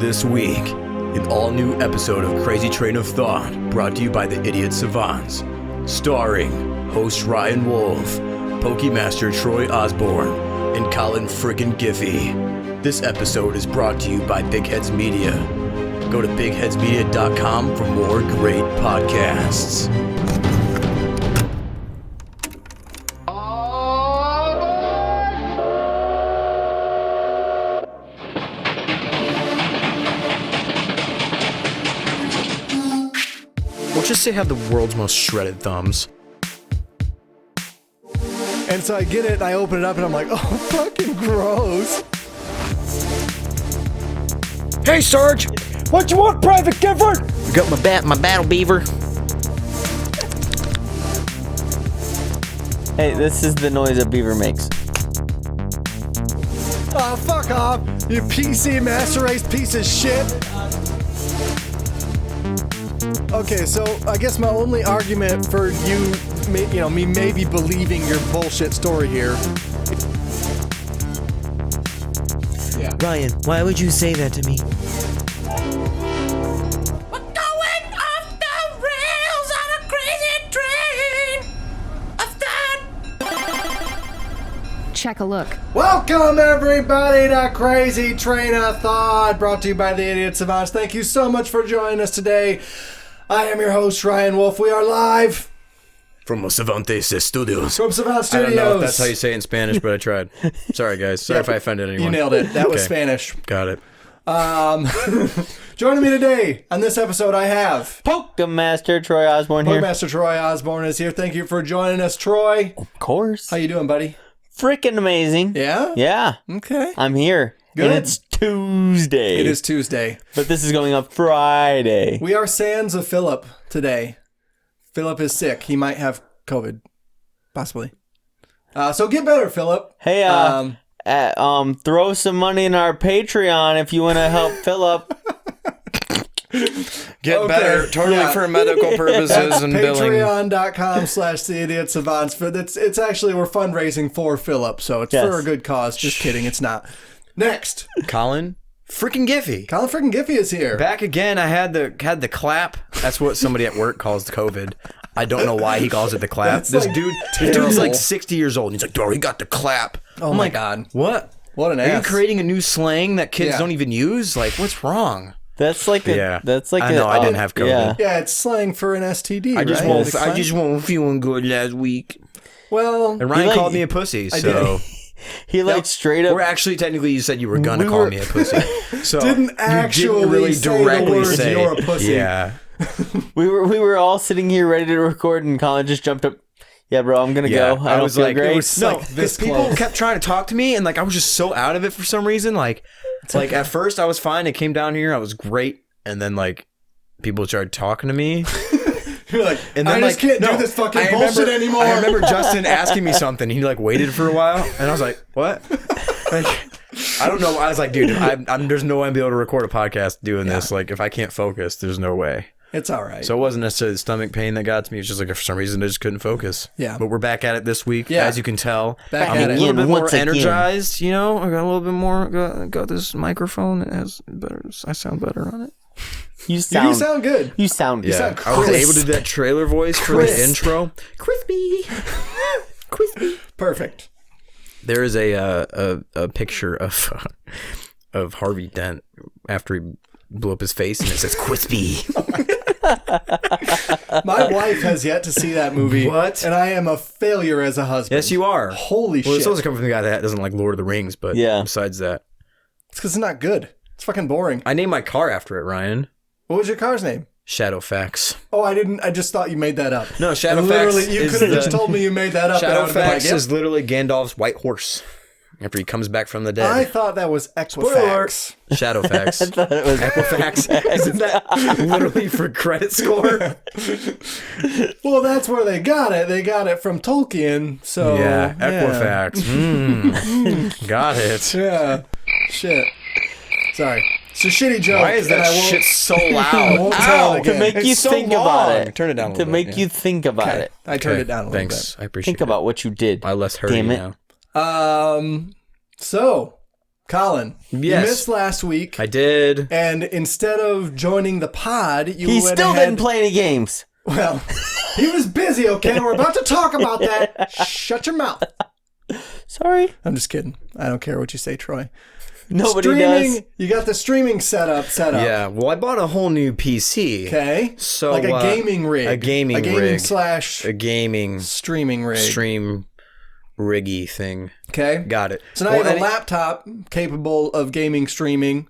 This week, an all-new episode of Crazy Train of Thought, brought to you by the Idiot Savants, starring host Ryan Wolf, Pokemaster Troy Osborn, and Colin Friggin Giffy. This episode is brought to you by Big Heads Media. Go to bigheadsmedia.com for more great podcasts. We'll just say have the world's most shredded thumbs. And so I get it, and I open it up, and I'm like, oh, fucking gross. Hey, Sarge! What you want, Private Gifford? I got my battle beaver. Hey, this is the noise a beaver makes. Oh, fuck off, you PC master race piece of shit. Okay, so I guess my only argument for me maybe believing your bullshit story here. Yeah. Ryan, why would you say that to me? We're going off the rails on a crazy train of thought. Check a look. Welcome, everybody, to Crazy Train of Thought, brought to you by the Idiot Savants. Thank you so much for joining us today. I am your host, Ryan Wolf. We are live From Los Savantes Studios. from Savant Studios. I don't know if that's how you say it in Spanish, but I tried. Sorry, guys. Sorry if I offended anyone. You nailed it. That was Okay. Spanish. Got it. Joining me today on this episode, I have Pokemaster Troy Osborn here. Pokemaster Troy Osborn is here. Thank you for joining us, Troy. Of course. How you doing, buddy? Freaking amazing. Yeah? Yeah. Okay. I'm here. Good. And it's Tuesday. It is Tuesday. But this is going up Friday. We are sans of Philip today. Philip is sick. He might have COVID. Possibly. So get better, Philip. Hey, throw some money in our Patreon if you want to help Philip. Get better, totally for medical purposes and billing. Patreon.com/theidiotsavants. It's actually, we're fundraising for Philip, so it's for a good cause. Just kidding, it's not. Next. Colin freaking Giffy. Colin freaking Giffy is here. Back again. I had the clap. That's what somebody at work calls the COVID. I don't know why he calls it the clap. That's Dude's like 60 years old. And he's like, "Bro, he got the clap." Oh my God. What? What an Are you ass. creating a new slang that kids Yeah. don't even use? Like, what's wrong? That's like a, Yeah. That's like I know, I didn't have COVID. Yeah. Yeah, it's slang for an STD, I just right? won't. Is it I slang? just won't feeling good last week. Well, And Ryan like- called me a pussy. So He like straight up. or actually, technically, you said you were gonna call me a pussy. So didn't actually you didn't really say the directly words, say "You're a pussy." Yeah. We were all sitting here ready to record, and Colin just jumped up. Yeah, bro, I'm gonna Yeah, go. I don't was feel like, great. it was No, like this people close. kept trying to talk to me, and like I was just so out of it for some reason. Like at first I was fine. It came down here, I was great, and then like people started talking to me. You're like, And then, I just can't do this fucking bullshit anymore. I remember Justin asking me something. He like waited for a while, and I was like, "What?" Like, I don't know. I was like, "Dude, I'm there's no way I'm be able to record a podcast doing this. Like, if I can't focus, there's no way." It's all right. So it wasn't necessarily the stomach pain that got to me. It's just like for some reason I just couldn't focus. Yeah. But we're back at it this week, Yeah. as you can tell. Back I'm at a it. little bit more Once again. energized. You know, I got a little bit more. Got this microphone that has better. I sound better on it. You sound. you sound good. You sound. Yeah, sound I was crisp. able to do that trailer voice for Crisp. the intro. Crispy. Crispy. Perfect. There is a picture of Harvey Dent after he blew up his face, and it says "Crispy." My wife has yet to see that movie. What? And I am a failure as a husband. Yes, you are. Holy Well, shit. it's supposed to come from the guy that doesn't like Lord of the Rings, but Yeah. besides that, It's because it's not good. It's fucking boring. I named my car after it, Ryan. What was your car's name? Shadowfax. Oh, I didn't. I just thought you made that up. No, Shadowfax. And literally, you is could have the- just told me you made that up. and I would've been like, Shadowfax yep. is literally Gandalf's white horse after he comes back from the dead. I thought that was Equifax. Shadowfax. I thought it was Equifax. Isn't that literally for credit score? Well, that's where they got it. They got it from Tolkien. So Yeah, Equifax. Got it. Yeah. Shit. Sorry. It's a shitty joke. Why is and that I won't- shit so I loud? won't tell it to again. make you It's so think long. about it. Turn it down a To little make bit, you think about Okay. it. I turned it down a little Thanks. I appreciate Think it. about what you did. I less heard Damn you it. now. bit. So, Colin, Yes. you missed last week. I did. And instead of joining the pod, you He went still ahead... didn't play any games. Well, he was busy, okay? We're about to talk about that. Shut your mouth. Sorry. I'm just kidding. I don't care what you say, Troy. Nobody Streaming, does. You got the streaming set up. Yeah, well, I bought a whole new PC. Okay. So, like a gaming rig. A gaming / rig. A gaming streaming rig. stream riggy thing. Okay. Got it. So now you have a laptop capable of game streaming,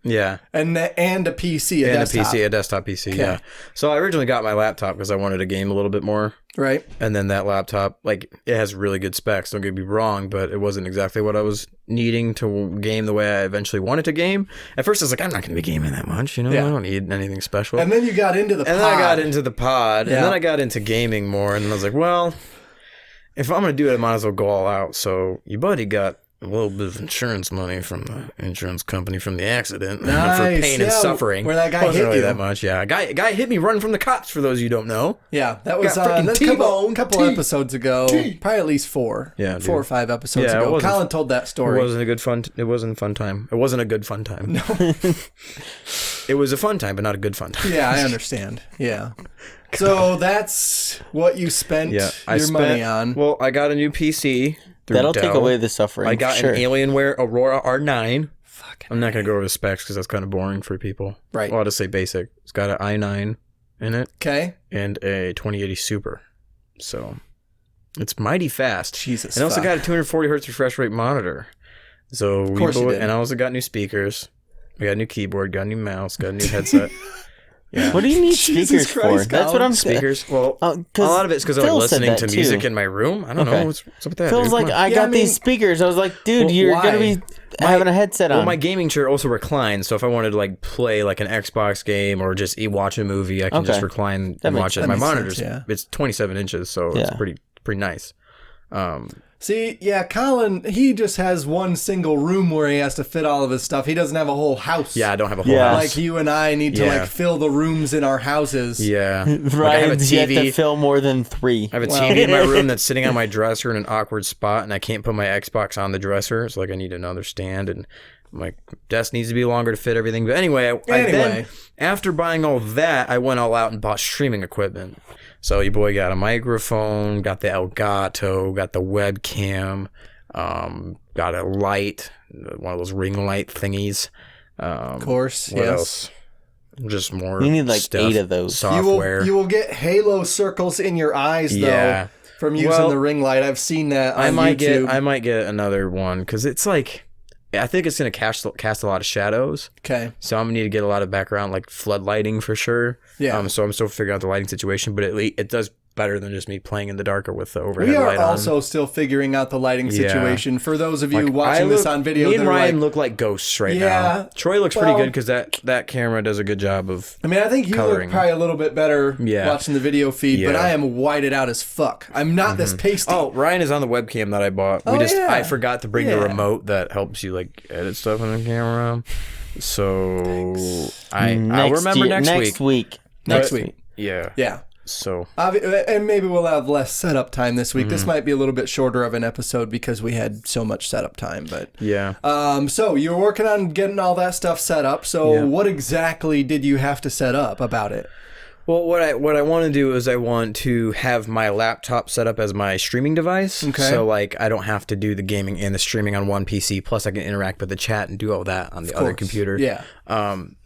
Yeah. and a PC, a desktop. a desktop PC, yeah. So I originally got my laptop because I wanted to game a little bit more. Right. And then that laptop, like, it has really good specs, don't get me wrong, but it wasn't exactly what I was needing to game the way I eventually wanted to game. At first I was like, I'm not going to be gaming that much, you know? Yeah. I don't need anything special. And then you got into the pod. And then I got into the pod, Yeah. and then I got into gaming more, and then I was like, well, if I'm going to do it, I might as well go all out. So your buddy got a little bit of insurance money from the insurance company from the accident Nice. for pain and Yeah, suffering. where that guy wasn't hit really you. that much. Yeah, a guy hit me running from the cops. For those of you who don't know. Yeah, that was Got freaking that's T-bone. couple episodes ago. Probably at least 4. Yeah, 4 or dude. 5 episodes Yeah, it ago. wasn't- Colin told that story. It wasn't a good fun. It wasn't a fun time. It wasn't a good fun time. No. It was a fun time, but not a good fun time. Yeah, I understand. Yeah. So that's what you spent your money on. Well, I got a new PC. through That'll take Dell. away the suffering. I got sure. an Alienware Aurora R9. I'm not going to go over the specs because that's kind of boring for people. Right. Well, I'll just say basic. It's got an i9 in it Okay. and a 2080 Super. So it's mighty fast. Jesus. And I also fuck. got a 240 hertz refresh rate monitor. So Of course you did. And I also got new speakers. I got a new keyboard, got a new mouse, got a new headset. Yeah. What do you need Jesus speakers for? Christ, That's what Colin. I'm Speakers? Well, a 'cause lot of it's because I Phil was said listening that to music too. in my room. I don't Okay. know. What's up with that? Feels dude? like Come on. I Yeah, got I mean- these speakers. I was like, dude, Well, you're why? gonna be having a headset on. Well, my gaming chair also reclines, so if I wanted to like play like an Xbox game or just watch a movie, I can just Okay. recline That and makes watch it. sense. My That makes monitor's sense, it's 27 inches, so it's Yeah. pretty nice. See, yeah, Colin, he just has one single room where he has to fit all of his stuff. He doesn't have a whole house. Yeah, I don't have a whole Yeah. house. Like you and I need to Yeah. like fill the rooms in our houses. Yeah, like I have a Ryan's yet to TV. fill more than 3. I have a TV in my room that's sitting on my dresser in an awkward spot, and I can't put my Xbox on the dresser. So like I need another stand, and my desk needs to be longer to fit everything. But anyway, then, after buying all that, I went all out and bought streaming equipment. So your boy got a microphone, got the Elgato, got the webcam, got a light, one of those ring light thingies. Of course, What yes. else? Just more. You need, like, stuff, 8 of those. software. You will get halo circles in your eyes though Yeah. from using Well, the ring light. I've seen that on I might YouTube. get another one because it's like I think it's gonna cast a lot of shadows. Okay. So I'm gonna need to get a lot of background like flood lighting for sure. Yeah. So I'm still figuring out the lighting situation, but it does better than just me playing in the dark or with the overhead We are light on. also still figuring out the lighting Yeah. situation. For those of you Like, watching this on video, me and that are Ryan like, look like ghosts right Yeah, now. Troy looks pretty well- good because that camera does a good job of. I mean, I think you coloring. look probably a little bit better Yeah. watching the video feed, but Yeah. I am whited out as fuck. I'm not this pasty. Oh, Ryan is on the webcam that I bought. Oh, yeah. I forgot to bring the Yeah. remote that helps you like edit stuff on the camera. So I'll Next remember year- next week. Next But- week. Yeah. Yeah. So And maybe we'll have less setup time this week. Mm-hmm. This might be a little bit shorter of an episode because we had so much setup time. But yeah. so you're working on getting all that stuff set up. So Yeah. what exactly did you have to set up about it? Well, what I want to do is I want to have my laptop set up as my streaming device. Okay. So like I don't have to do the gaming and the streaming on one PC. Plus I can interact with the chat and do all that on the other course. computer. Yeah.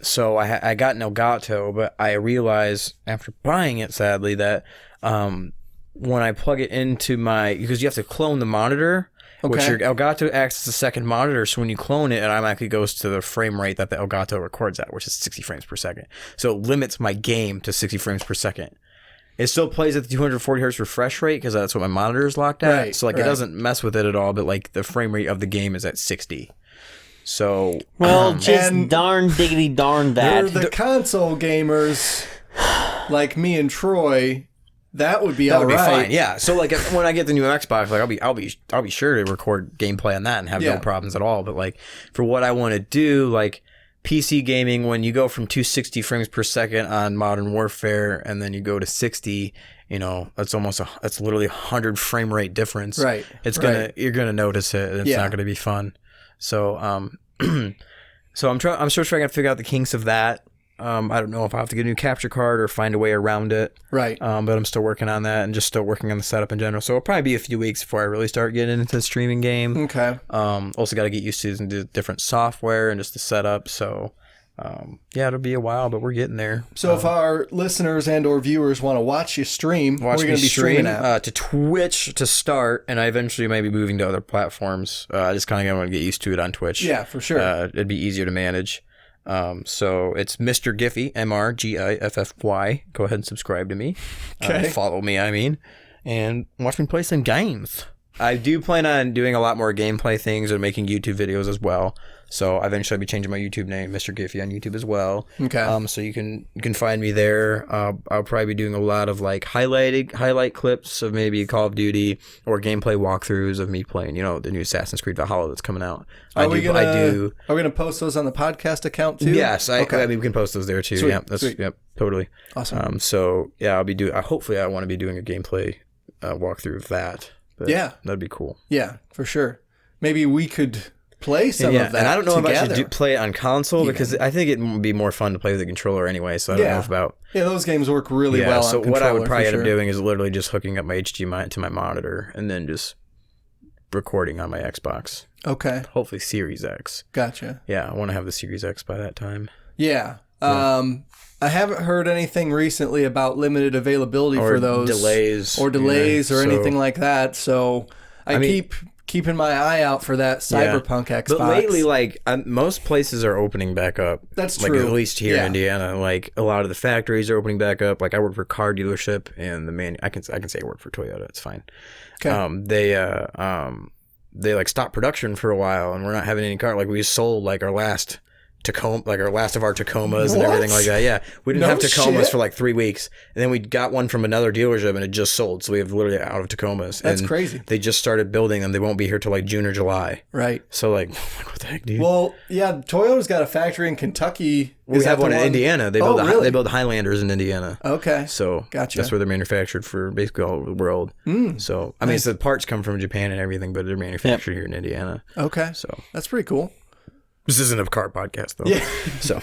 So I got an Elgato, but I realized after buying it, sadly, that when I plug it into because you have to clone the monitor. Which Okay. your Elgato acts as a second monitor, so when you clone it, it automatically goes to the frame rate that the Elgato records at, which is 60 frames per second. So it limits my game to 60 frames per second. It still plays at the 240 hertz refresh rate because that's what my monitor is locked at. Right, So like right. it doesn't mess with it at all, but like the frame rate of the game is at 60. So Well, just And- darn diggity darn For that. the console gamers like me and Troy, that would be that all would be right. fine. Yeah. So like when I get the new Xbox, like I'll be sure to record gameplay on that and have Yeah. no problems at all. But like for what I want to do, like PC gaming, when you go from 260 frames per second on Modern Warfare and then you go to 60, that's that's literally 100 frame rate difference. Right, It's right. you're gonna notice it. And it's Yeah. not gonna be fun. So so I'm still trying to figure out the kinks of that. I don't know if I have to get a new capture card or find a way around it. Right. But I'm still working on that and just still working on the setup in general. So it'll probably be a few weeks before I really start getting into the streaming game. Okay. Also got to get used to using the different software and just the setup. So yeah, it'll be a while, but we're getting there. So if our listeners and or viewers want to watch you stream, where are you going to be streaming at? To Twitch to start, and I eventually may be moving to other platforms. I just kind of want to get used to it on Twitch. Yeah, for sure. It'd be easier to manage. So it's Mr. Giffy, MrGiffy. Go ahead and subscribe to me. Okay. Follow me, and watch me play some games. I do plan on doing a lot more gameplay things and making YouTube videos as well. So eventually I'll be changing my YouTube name, Mr. Giffy, on YouTube as well. Okay. So you can find me there. I'll probably be doing a lot of like highlight clips of maybe Call of Duty or gameplay walkthroughs of me playing, the new Assassin's Creed Valhalla that's coming out. Are we gonna post those on the podcast account too? Yes, I mean we can post those there too. Sweet. Yep, totally. Awesome. So yeah, I'll be doing. Hopefully, I want to be doing a gameplay walkthrough of that. But yeah, that'd be cool. Yeah, for sure. Maybe we could play some of that. And I don't know together. if I should play it on console because I think it would be more fun to play with the controller anyway. So I don't know if about. Yeah, those games work really well. So on controller, what I would probably end up doing is literally just hooking up my HDMI to my monitor and then just recording on my Xbox. Okay. Hopefully Series X. Gotcha. Yeah, I want to have the Series X by that time. Yeah. I haven't heard anything recently about limited availability for those delays or anything like that. So I keep keeping my eye out for that Cyberpunk Xbox. But lately, most places are opening back up. That's true. At least here in Indiana, a lot of the factories are opening back up. I work for a car dealership, and I can say I work for Toyota. It's fine. Okay. They stopped production for a while, and we're not having any car. We sold our last Tacoma, our last of our Tacomas and everything like that. Yeah, we didn't have Tacomas for 3 weeks, and then we got one from another dealership, and it just sold. So we have literally out of Tacomas. That's crazy. They just started building them. They won't be here till June or July. Right. So what the heck, dude? Well, yeah, Toyota's got a factory in Kentucky. We have one in Indiana. They build they build Highlanders in Indiana. Okay. So gotcha. That's where they're manufactured for basically all over the world. So I mean, the parts come from Japan and everything, but they're manufactured here in Indiana. Okay. So that's pretty cool. This isn't a car podcast, though. Yeah. So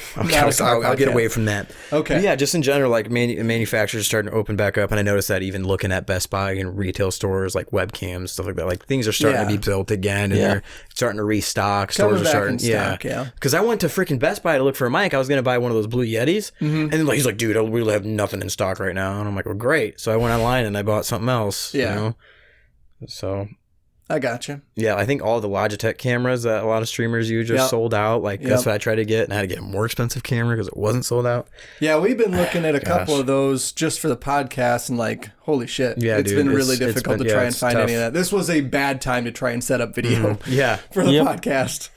I'll get away from that. Okay. But yeah, just in general, manufacturers are starting to open back up. And I noticed that even looking at Best Buy and retail stores, webcams, stuff like that, things are starting to be built again. And they're starting to restock. Stores are starting. Yeah. Because I went to freaking Best Buy to look for a mic. I was going to buy one of those Blue Yetis. And then he's like, dude, we have nothing in stock right now. And I'm like, well, great. So I went online and I bought something else. Yeah. So... I gotcha. Yeah, I think all the Logitech cameras that a lot of streamers use just sold out. That's what I tried to get, and I had to get a more expensive camera because it wasn't sold out. Yeah, we've been looking at a couple of those just for the podcast, and holy shit, it's been really difficult to try and find any of that. This was a bad time to try and set up video for the podcast.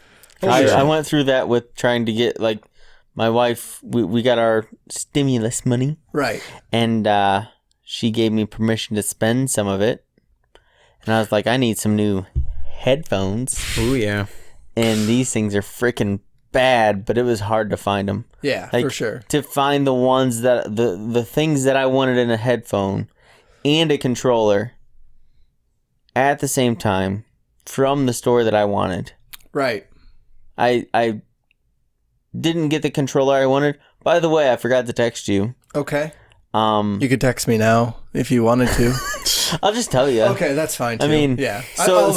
I went through that with trying to get, my wife, we got our stimulus money. Right. And she gave me permission to spend some of it. And I was like, I need some new headphones. Oh, yeah. And these things are freaking bad, but it was hard to find them. Yeah, for sure. To find the ones that, the things that I wanted in a headphone and a controller at the same time from the store that I wanted. Right. I didn't get the controller I wanted. By the way, I forgot to text you. Okay. You could text me now if you wanted to. I'll just tell you. Okay, that's fine too. I mean, yeah. So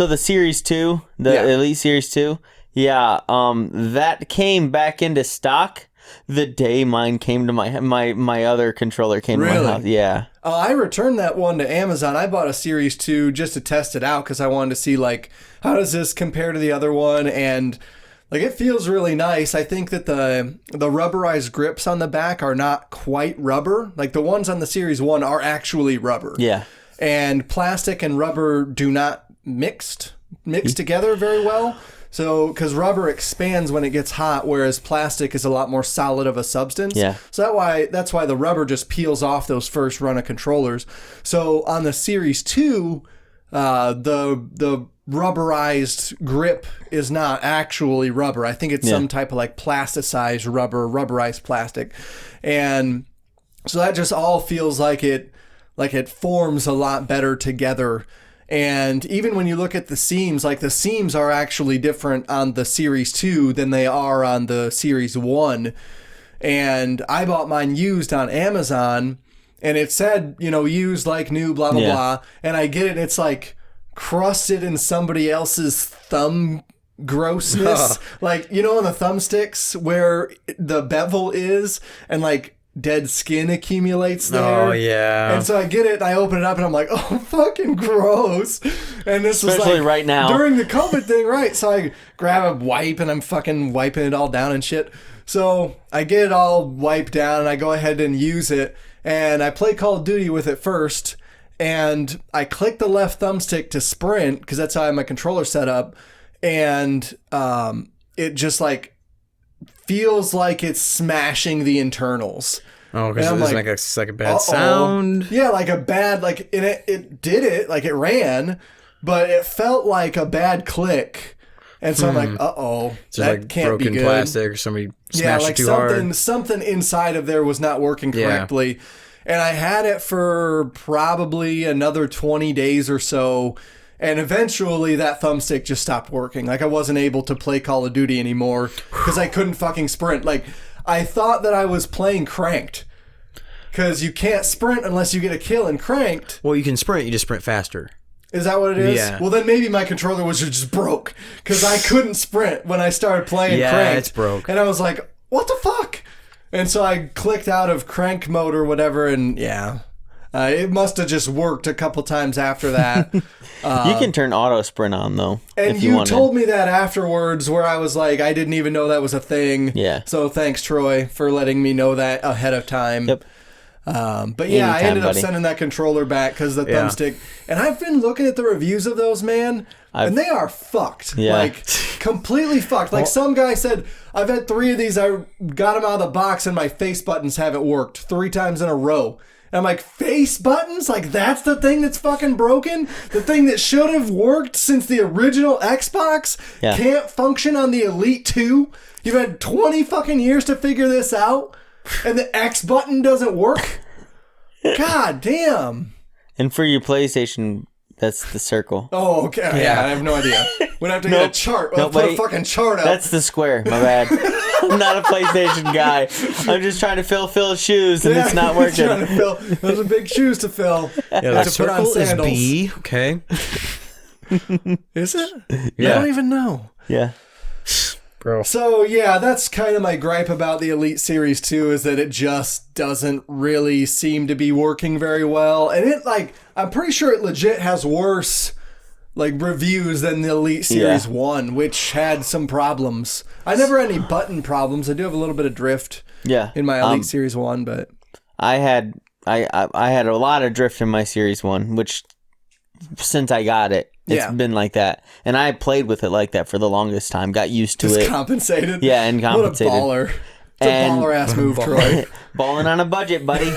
the Series 2, the Elite Series 2, that came back into stock the day mine came to my other controller came to my house. Yeah. I returned that one to Amazon. I bought a Series 2 just to test it out because I wanted to see how does this compare to the other one, and it feels really nice. I think that the rubberized grips on the back are not quite rubber. The ones on the Series 1 are actually rubber. Yeah. And plastic and rubber do not mix together very well. So, because rubber expands when it gets hot, whereas plastic is a lot more solid of a substance. Yeah. So that's why the rubber just peels off those first run of controllers. So on the Series 2, the rubberized grip is not actually rubber. I think it's some type of plasticized rubberized plastic. And so that just all feels like it forms a lot better together. And even when you look at the seams, like the seams are actually different on the Series 2 than they are on the Series 1. And I bought mine used on Amazon, and it said, used like new, blah, blah, blah. And I get it, and it's like crusted in somebody else's thumb grossness. Like, on the thumbsticks where the bevel is, and like dead skin accumulates there. Oh, yeah. And so I get it, and I open it up, and I'm like, oh, fucking gross. And this Especially was like right now. during the COVID thing, right? So I grab a wipe, and I'm fucking wiping it all down and shit. So I get it all wiped down, and I go ahead and use it, and I play Call of Duty with it first, and I click the left thumbstick to sprint, because that's how I have my controller set up, and it just like feels like it's smashing the internals. Oh, because it's like a bad sound. Yeah, like a bad, like, and it did it, like it ran, but it felt like a bad click. And so I'm like, that like can't broken be good. plastic or somebody smashed it too hard. Something inside of there was not working correctly. Yeah. And I had it for probably another 20 days or so. And eventually that thumbstick just stopped working. Like I wasn't able to play Call of Duty anymore because I couldn't fucking sprint. Like I thought that I was playing Cranked. Because you can't sprint unless you get a kill in Cranked. Well, you can sprint. You just sprint faster. Is that what it is? Yeah. Well, then maybe my controller was just broke because I couldn't sprint when I started playing Cranked. Yeah, it's broke. And I was like, what the fuck? And so I clicked out of Crank mode or whatever, and it must have just worked a couple times after that. You can turn auto sprint on, though. And if you wanted. told me that afterwards where I was like, I didn't even know that was a thing. Yeah. So thanks, Troy, for letting me know that ahead of time. Yep. But yeah, I ended up sending that controller back because the thumbstick. And I've been looking at the reviews of those, man, and they are fucked. Yeah. Like, completely fucked. Like, some guy said, I've had 3 of these. I got them out of the box, and my face buttons haven't worked 3 times in a row. And I'm like, face buttons? Like, that's the thing that's fucking broken? The thing that should have worked since the original Xbox can't function on the Elite 2? You've had 20 fucking years to figure this out? And the X button doesn't work? God damn. And for your PlayStation, that's the circle. Oh, okay. Yeah, I have no idea. We'd have to get a chart. We'll put a fucking chart up. That's the square. My bad. I'm not a PlayStation guy. I'm just trying to fill Phil's shoes, and it's not working. Trying to fill. Those are big shoes to fill. Yeah, the circle is B. Okay. Is it? Yeah. I don't even know. Yeah. Bro. So, yeah, that's kind of my gripe about the Elite Series 2 is that it just doesn't really seem to be working very well. And it, like, I'm pretty sure it legit has worse, like, reviews than the Elite Series 1, which had some problems. I never had any button problems. I do have a little bit of drift in my Elite Series 1, but... I had a lot of drift in my Series 1, which, since I got it, it's been like that. And I played with it like that for the longest time. Got used to it. Compensated? Yeah, and compensated. What a baller. It's a baller-ass move, Troy. Balling on a budget, buddy.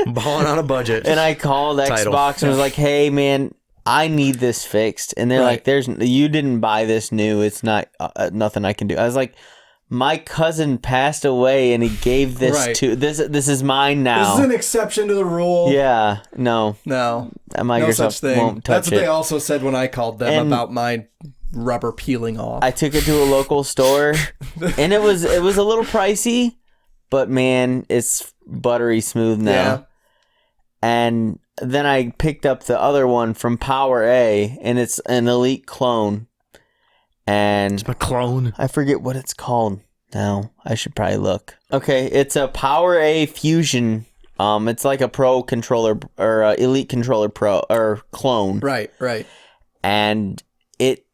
Balling on a budget. And I called Xbox and was like, hey, man, I need this fixed. And they're like, you didn't buy this new. It's not nothing I can do. I was like, my cousin passed away and he gave this to this is mine now. This is an exception to the rule. Yeah. No. Microsoft such thing. won't touch That's what they also said when I called them about my rubber peeling off. I took it to a local store and it was a little pricey, but man, it's buttery smooth now. Yeah. And then I picked up the other one from Power A, and it's an Elite clone. And it's my clone. I forget what it's called now. I should probably look. Okay, it's a Power A Fusion. It's like a Pro controller or Elite controller Pro or clone. Right. And it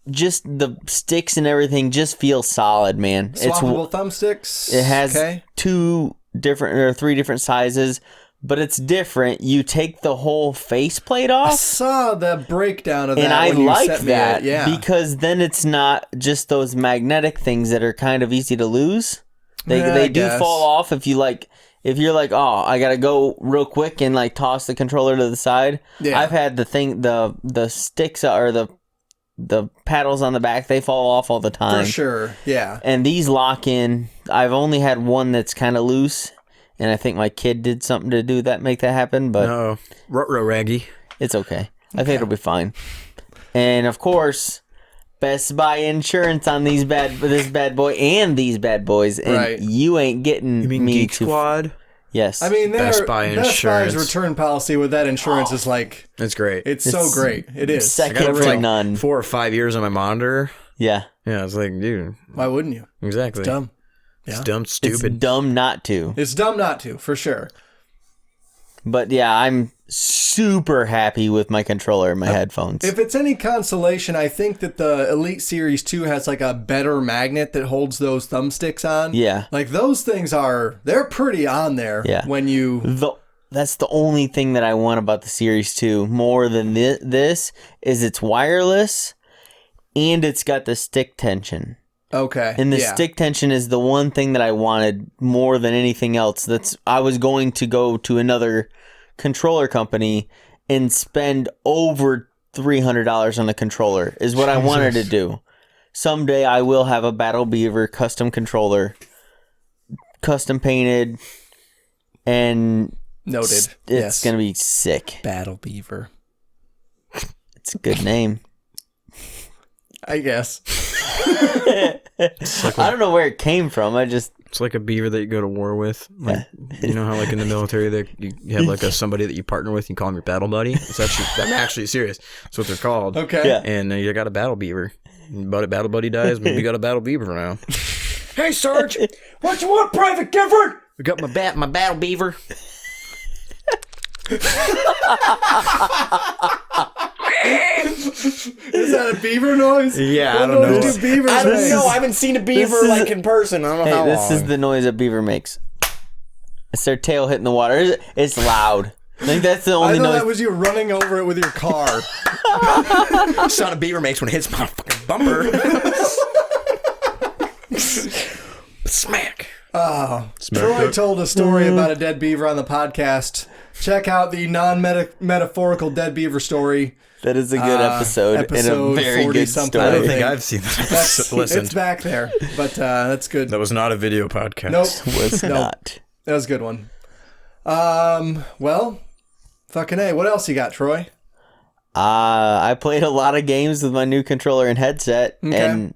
just the sticks and everything just feels solid, man. Swappable thumbsticks. It has 3 different sizes. But it's different. You take the whole faceplate off. I saw the breakdown of that. And I like that because then it's not just those magnetic things that are kind of easy to lose. They do fall off if you're like, oh, I gotta go real quick and like toss the controller to the side. Yeah. I've had the sticks or the paddles on the back, they fall off all the time. For sure. Yeah. And these lock in. I've only had one that's kind of loose. And I think my kid did something to make that happen, but Ruh-roh raggy. It's okay. I think it'll be fine. And of course, Best Buy insurance on this bad boy and these bad boys, and you ain't getting me Geek Squad? Yes. I mean, Best Buy insurance. Best Buy's return policy with that insurance is like... It's great. It's so great. It is. Second to none. 4 or 5 years on my monitor. Yeah. Yeah, it's like, dude. Why wouldn't you? Exactly. It's dumb. Yeah. It's dumb, stupid. It's dumb not to. It's dumb not to, for sure. But yeah, I'm super happy with my controller and my headphones. If it's any consolation, I think that the Elite Series 2 has like a better magnet that holds those thumbsticks on. Yeah. Like those things they're pretty on there when you... That's the only thing that I want about the Series 2 more than this is it's wireless and it's got the stick tension. Okay. And the stick tension is the one thing that I wanted more than anything else. I was going to go to another controller company and spend over $300 on a controller is what I wanted to do. Someday I will have a Battle Beaver custom controller, custom painted, and noted. It's going to be sick. Battle Beaver. It's a good name. I guess. I don't know where it came from. It's like a beaver that you go to war with. Like, you know how like in the military you have like somebody that you partner with, you call him your battle buddy? I'm actually serious. That's what they're called. Okay. Yeah. And you got a battle beaver. But a battle buddy dies, maybe you got a battle beaver now. Hey Sarge, what you want, Private Gifford? We got my battle beaver. Is that a beaver noise? Yeah, I don't know. Do beavers I don't make? know. I haven't seen a beaver like in person. I don't know how This long. is the noise a beaver makes. It's their tail hitting the water. It's loud. I think that's the only I thought noise. that was you running over it with your car. Sound a beaver makes when it hits my fucking bumper. Smack. Troy told a story about a dead beaver on the podcast. Check out the non-metaphorical dead beaver story. That is a good episode and a very good something. story. I don't think I've seen that. Listen, It's back there, but that's good. that was not a video podcast. Nope. Was not. That was a good one. Well, fucking A. What else you got, Troy? I played a lot of games with my new controller and headset, and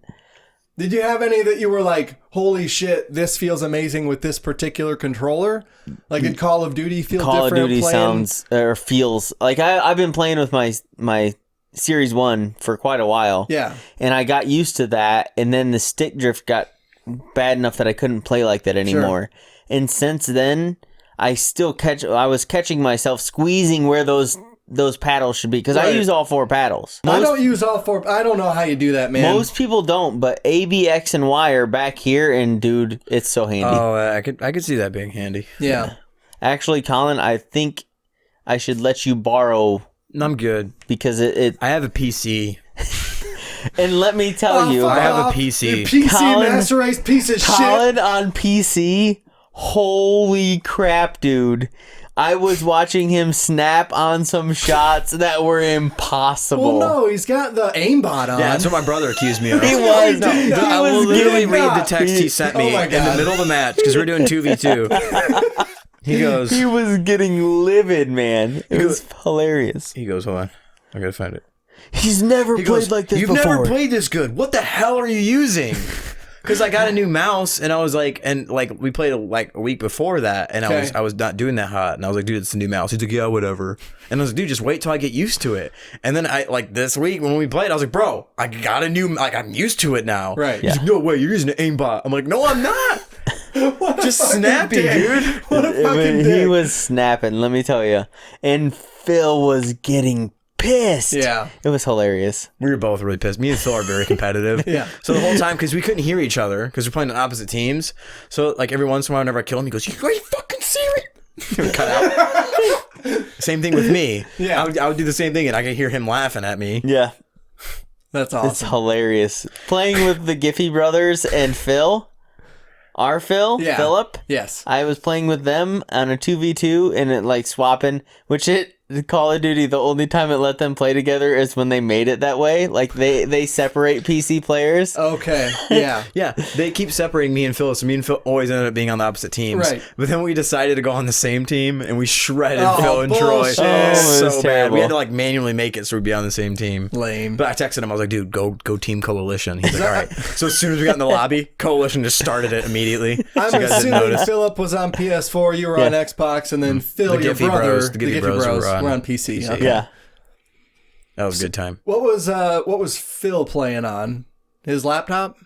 did you have any that you were like, holy shit, this feels amazing with this particular controller? Like in Call of Duty, feel Call different of Duty playing? feels like I've been playing with my Series 1 for quite a while. Yeah. And I got used to that, and then the stick drift got bad enough that I couldn't play like that anymore. Sure. And since then, I was catching myself squeezing where those paddles should be, because I use all 4 paddles. I don't use all 4. I don't know how you do that, man. Most people don't, but A, B, X, and Y are back here, and dude, it's so handy. Oh, I could see that being handy. Yeah. Actually, Colin, I think I should let you borrow. I'm good. Because it I have a PC. And let me tell you, I have a PC. You PC master race piece of Colin shit. on PC, holy crap, dude. I was watching him snap on some shots that were impossible. Well, no, he's got the aimbot on. Yeah, that's what my brother accused me of. He was. I will literally read the text he sent me in the middle of the match, because we're doing 2v2. He goes... He was getting livid, man. It was hilarious. He goes, hold on. I gotta find it. He's never played like this You've before. never played this good. What the hell are you using? Because I got a new mouse, and I was like, we played like a week before that, and I was not doing that hot, and I was like, dude, it's a new mouse. He's like, yeah, whatever. And I was like, dude, just wait till I get used to it. And then this week when we played, I was like, bro, I got a new, I'm used to it now. Right. He's like, no way, you're using an aimbot. I'm like, no, I'm not. Just snappy, dude. What a fucking dick. He was snapping, let me tell you. And Phil was getting pissed. Yeah. It was hilarious. We were both really pissed. Me and Phil are very competitive. Yeah. So the whole time, because we couldn't hear each other, because we're playing on opposite teams. So like every once in a while, whenever I kill him, he goes, "Are you fucking serious?" Cut out. Same thing with me. Yeah. I would do the same thing, and I could hear him laughing at me. Yeah. That's awesome. It's hilarious. Playing with the Giffy brothers and Phil. Our Phil, Yeah. Philip. Yes. I was playing with them on a 2v2 and it like swapping, which it Call of Duty, the only time it let them play together is when they made it that way. Like they separate PC players. Okay. Yeah. Yeah, they keep separating me and Phil, so me and Phil always ended up being on the opposite teams. Right. But then we decided to go on the same team, and we shredded Oh, Phil and bullshit. Troy Oh, it was so bad. terrible. We had to like manually make it so we'd be on the same team. Lame. But I texted him. I was like, "Dude, go team Coalition." He's like, "All right." So as soon as we got in the lobby, Coalition just started it immediately. I'm So you guys didn't assuming notice. Philip was on PS4, you were on Xbox, and then Phil, The your Giffy brother, Bros, the Giffy Bros were on PC. Okay. Yeah. That was a good time. What was Phil playing on? His laptop?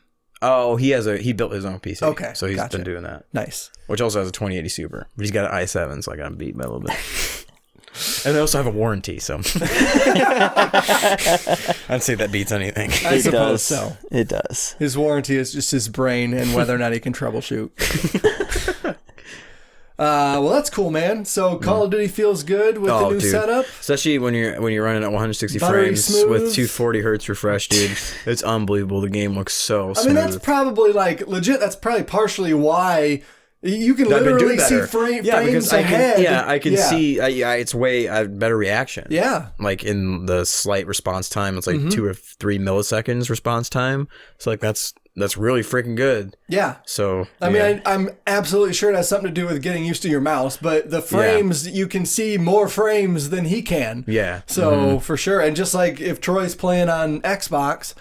Oh, he built his own PC. Okay, So he's gotcha. been doing that. Nice. Which also has a 2080 Super. But he's got an i7, so I got him beat by a little bit. And they also have a warranty, so I'd say that beats anything. I It suppose does. so. It does. His warranty is just his brain and whether or not he can troubleshoot. Well, that's cool, man. So Call of Duty feels good with the new setup. Especially when you're running at 160 Buttery frames smooth. with 240 hertz refresh, dude. It's unbelievable. The game looks so I smooth. mean, that's probably like legit. That's probably partially why you can I've been literally doing see better. frames because ahead. I can see. It's way better reaction. Yeah. Like in the slight response time, it's like Mm-hmm. 2 or 3 milliseconds response time. So like that's really freaking good. Yeah. So I mean, I'm absolutely sure it has something to do with getting used to your mouse, but the frames, you can see more frames than he can. Yeah. So for sure. And just like if Troy's playing on Xbox,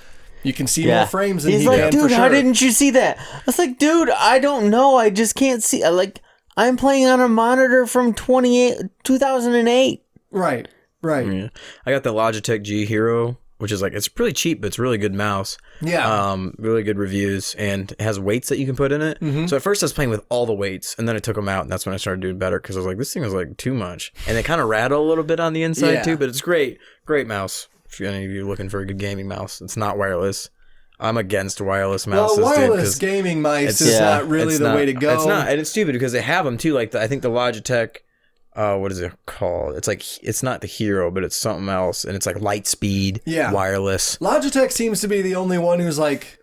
you can see more frames than He's he like, can dude, for sure. how didn't you see that? I was like, dude, I don't know. I just can't see. I'm playing on a monitor from 2008. Right. Yeah. I got the Logitech G Hero, which is like, it's pretty cheap, but it's a really good mouse. Yeah. Really good reviews, and it has weights that you can put in it. Mm-hmm. So at first I was playing with all the weights, and then I took them out, and that's when I started doing better, because I was like, this thing is like too much. And they kind of rattle a little bit on the inside Yeah. too, but it's great. Great mouse. If any of you are looking for a good gaming mouse, it's not wireless. I'm against wireless mouses. Well, wireless dude, gaming mice it's- is yeah, not really the way to go. It's not, and it's stupid because they have them too. Like I think the Logitech, what is it called? It's like, it's not the Hero, but it's something else, and it's like light speed, wireless. Logitech seems to be the only one who's like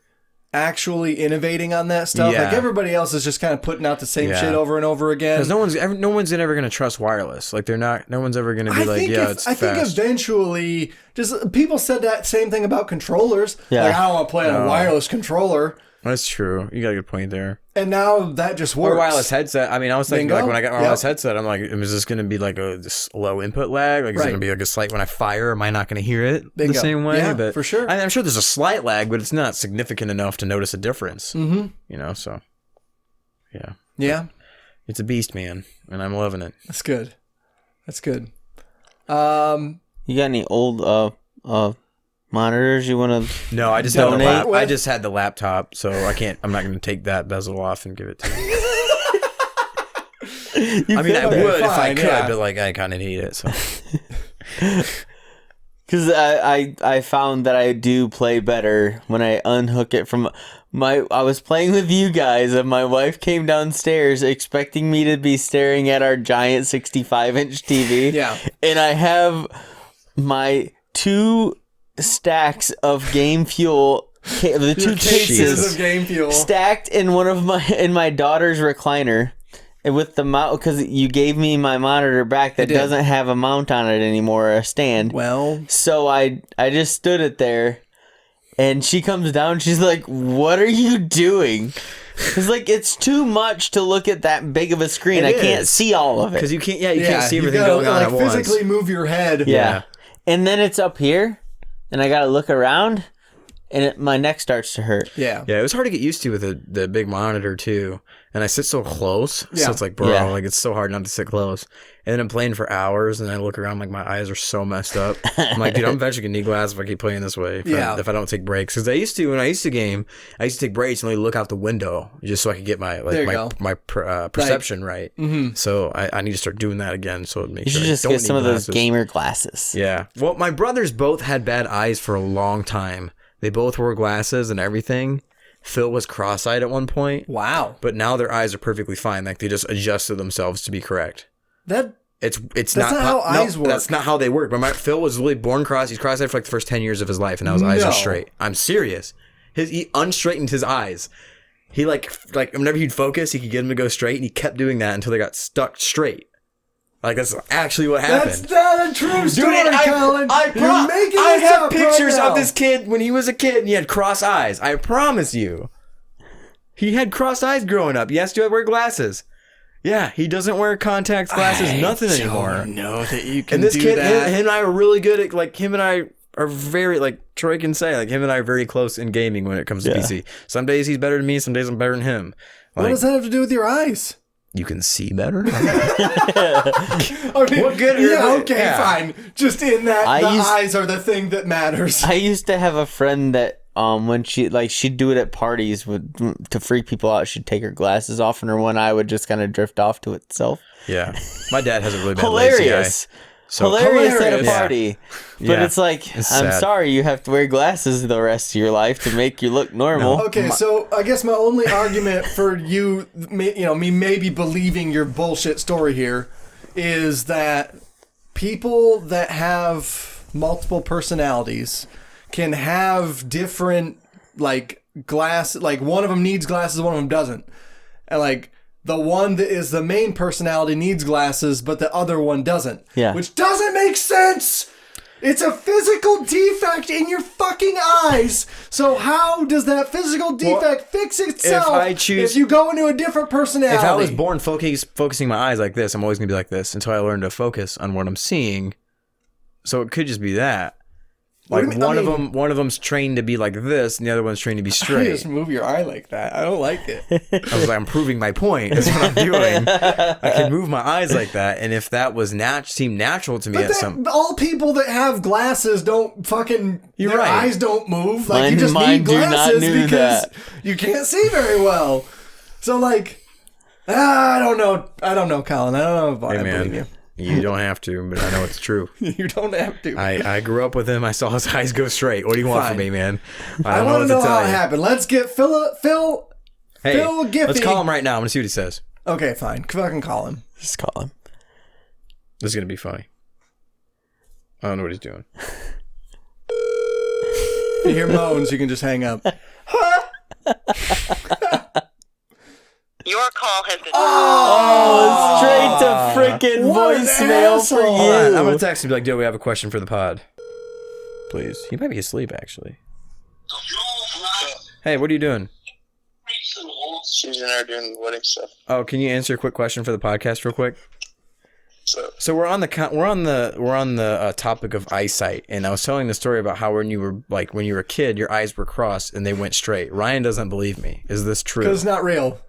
actually innovating on that stuff. Yeah. Like everybody else is just kind of putting out the same shit over and over again. Because no one's ever going to trust wireless. Like no one's ever going to be it's I think fast. eventually, just people said that same thing about controllers. Yeah. Like, I don't want to play on a wireless controller. That's true. You got a good point there. And now that just works. Or wireless headset. I mean, I was thinking Bingo. like when I got my Yep. wireless headset, I'm like, is this going to be like a just low input lag? Like, is it Right. going to be like a slight when I fire? Am I not going to hear it Bingo. the same way? Yeah, but for sure. I'm sure there's a slight lag, but it's not significant enough to notice a difference. Mm-hmm. You know, so yeah. Yeah, It's a beast, man, and I'm loving it. that's good. That's good. You got any old monitors you want to? No, I just had the Donate I just had the laptop, so I'm not going to take that bezel off and give it to you. I mean, I Okay, would if I fine, could, yeah. but like I kind of need it. So Because I found that I do play better when I unhook it from I was playing with you guys, and my wife came downstairs expecting me to be staring at our giant 65-inch TV. Yeah. And I have my 2 stacks of Game Fuel, the 2 cases of Game Fuel. stacked in in my daughter's recliner. And with the mount, because you gave me my monitor back that did. doesn't have a mount on it anymore, a stand. Well, So I just stood it there, and she comes down. She's like, "What are you doing?" It's like, it's too much to look at that big of a screen. It I can't is. see all of it. because you can't see you everything gotta, going on like, at once. physically move your head. Yeah. And then it's up here, and I gotta look around, and my neck starts to hurt. Yeah. Yeah, it was hard to get used to with the big monitor too. And I sit so close, Yeah. so it's like, bro, Yeah. like it's so hard not to sit close. And then I'm playing for hours, and I look around, like my eyes are so messed up. I'm like, dude, I'm eventually gonna need glasses if I keep playing this way. If I don't take breaks, because when I used to game, I used to take breaks and look out the window just so I could get my There you go. perception right. Mm-hmm. So I need to start doing that again. So it makes You should sure I just don't get some need of those glasses. gamer glasses. Yeah. Well, my brothers both had bad eyes for a long time. They both wore glasses and everything. Phil was cross-eyed at one point, Wow. but now their eyes are perfectly fine. Like they just adjusted themselves to be correct. It's That's not how eyes work. That's not how they work. But Phil was really born cross. He's cross-eyed for like the first 10 years of his life, and now his eyes No. are straight. I'm serious. He unstraightened his eyes. He like whenever he'd focus, he could get him to go straight, and he kept doing that until they got stuck straight. Like, that's actually what happened. That's not a true story, Colin. You're making I this have up pictures right now. of this kid when he was a kid and he had cross eyes. I promise you. He had cross eyes growing up. He has to wear glasses. Yeah, he doesn't wear contacts, glasses, nothing anymore. I know that you can And this do kid, that. him and I are really good at, like, him and I are very, like, Troy can say, like, him and I are very close in gaming when it comes to PC. Some days he's better than me, some days I'm better than him. Like, What does that have to do with your eyes? you can see better? I mean, What good- fine. Just in that, eyes are the thing that matters. I used to have a friend that when she'd do it at parties to freak people out, she'd take her glasses off and her one eye would just kind of drift off to itself. Yeah. My dad has a really bad lazy eye. Hilarious. So Hilarious at a Yeah. party. But Yeah. it's like, It's I'm sad. sorry, you have to wear glasses the rest of your life to make you look normal. Okay, so I guess my only argument for me maybe believing your bullshit story here is that people that have multiple personalities can have different, like, one of them needs glasses, one of them doesn't. And, like, the one that is the main personality needs glasses, but the other one doesn't. Yeah. Which doesn't make sense! It's a physical defect in your fucking eyes. So how does that physical defect fix itself if you go into a different personality? If I was born focusing my eyes like this, I'm always going to be like this until I learn to focus on what I'm seeing. So it could just be that. Like, one of them's trained to be like this, and the other one's trained to be You straight. just move your eye like that. I don't like it. I was like, I'm proving my point. That's what I'm doing. I can move my eyes like that, and if that was seemed natural to me All people that have glasses don't fucking. You're their right. eyes don't move. Like, you just Mine need do not glasses do because that. you can't see very well. So, like, I don't know. I don't know, Colin. I don't know if I believe you. You don't have to, but I know it's true. You don't have to. I grew up with him. I saw his eyes go straight. What do you want from me, man? I don't want to know what how tell it you. happened. Let's get Phil Giffy. Let's call him right now. I'm going to see what he says. Okay, fine. Fucking call him. Just call him. This is going to be funny. I don't know what he's doing. If you hear moans, you can just hang up. Your call has been. Oh, straight to freaking What an voicemail for asshole. Hold on. you. I'm going to text him and be like, dude, we have a question for the pod. Please. He might be asleep, actually. Hey, what are you doing? She's in there doing wedding stuff. Oh, can you answer a quick question for the podcast real quick? So we're on the topic of eyesight, and I was telling the story about how when you were a kid, your eyes were crossed and they went straight. Ryan doesn't believe me. Is this true? Because it's not real.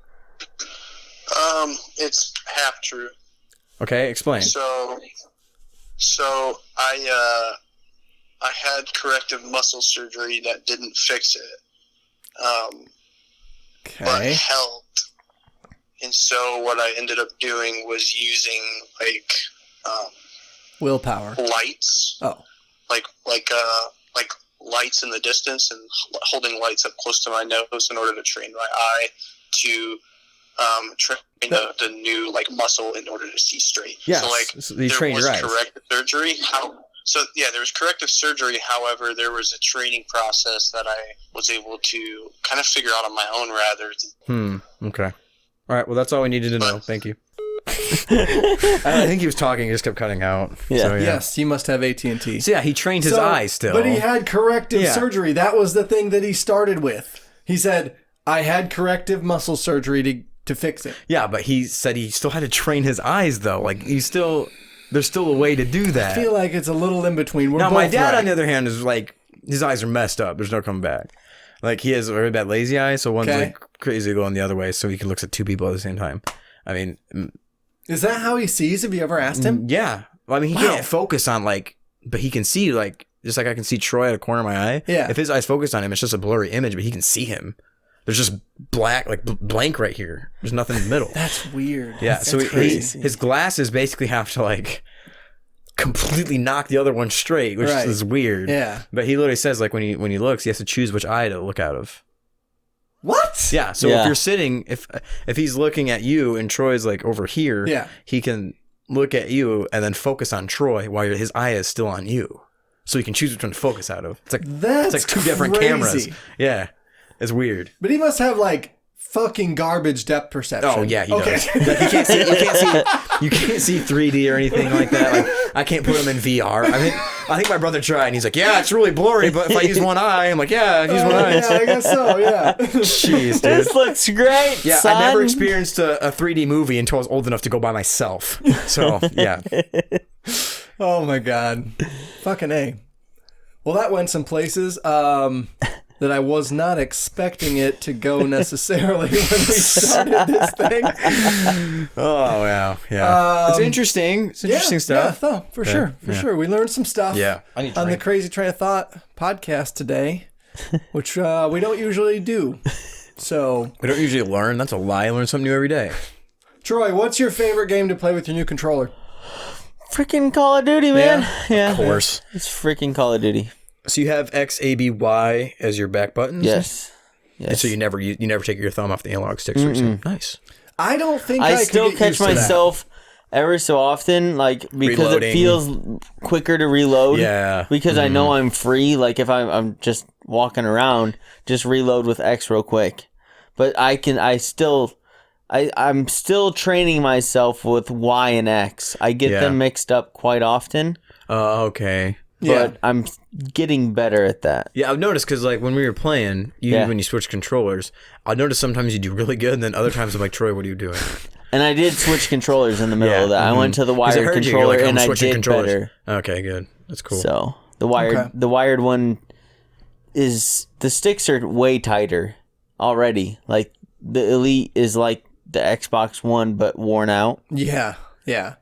It's half true. Okay, explain. So I had corrective muscle surgery that didn't fix it. But Okay. helped. And so what I ended up doing was using Willpower. lights. Oh. Like lights in the distance and holding lights up close to my nose in order to train my eye to train the new muscle in order to see straight. Yeah, So you train your eyes. corrective surgery. There was corrective surgery. However, there was a training process that I was able to kind of figure out on my own rather. Okay. All right. Well, that's all we needed to know. Thank you. I think he was talking. He just kept cutting out. Yeah. So, Yes, he must have AT&T. So, yeah, he trained his eyes still. But he had corrective Yeah. surgery. That was the thing that he started with. He said, I had corrective muscle surgery to fix it. Yeah, but he said he still had to train his eyes, though. Like, there's still a way to do that. I feel like it's a little in between. We're Now, both my dad, right. on the other hand, is like, his eyes are messed up. There's no coming back. Like, he has a very bad lazy eye, so one's like crazy going the other way, so he can look at two people at the same time. I mean, is that how he sees? Have you ever asked him? yeah. Well, I mean, he can't focus on but he can see just like I can see Troy at a corner of my eye. Yeah. If his eyes focused on him, it's just a blurry image, but he can see him. There's just blank right here. There's nothing in the middle. That's weird. Yeah. That's So crazy. his glasses basically have to completely knock the other one straight, which is weird. Yeah. But he literally says when he looks, he has to choose which eye to look out of. What? Yeah. So if you're sitting, if he's looking at you and Troy's over here, he can look at you and then focus on Troy while his eye is still on you. So he can choose which one to focus out of. It's That's two different crazy. cameras. Yeah. It's weird. But he must have fucking garbage depth perception. Oh yeah, he does. Like, you can't see 3D or anything like that. Like I can't put him in VR. I think my brother tried, and he's like, "Yeah, it's really blurry, but if I use one eye, I'm like, yeah, use one eye." Yeah, I guess so. Yeah. Jeez, dude. This looks great. Yeah, son. I never experienced a 3D movie until I was old enough to go by myself. So yeah. Oh my god. Fucking A. Well, that went some places that I was not expecting it to go necessarily when we started this thing. Oh wow, yeah. It's interesting. It's interesting stuff. Yeah, for sure. We learned some stuff. Yeah. On the Crazy Train of Thought podcast today, which we don't usually do. So We don't usually learn. That's a lie. I learn something new every day. Troy, what's your favorite game to play with your new controller? Freaking Call of Duty, man. Yeah. Of course. It's freaking Call of Duty. So you have X, A, B, Y as your back buttons? Yes. And so you never take your thumb off the analog sticks. Nice. I don't think I could still get catch used to that. myself every so often, like, because Reloading. it feels quicker to reload. Yeah. Because I know I'm free. Like, if I'm just walking around, just reload with X real quick. But I'm still training myself with Y and X. I get them mixed up quite often. Okay. But I'm getting better at that. Yeah, I've noticed because like when we were playing, when you switch controllers, I noticed sometimes you do really good, and then other times I'm like, Troy, what are you doing? And I did switch controllers in the middle of that. I went to the 'Cause I wired heard you, controller, you're like, and I'm I switching did controllers. better. Okay, good. That's cool. So the wired one is, the sticks are way tighter already. Like the Elite is like the Xbox One but worn out. Yeah.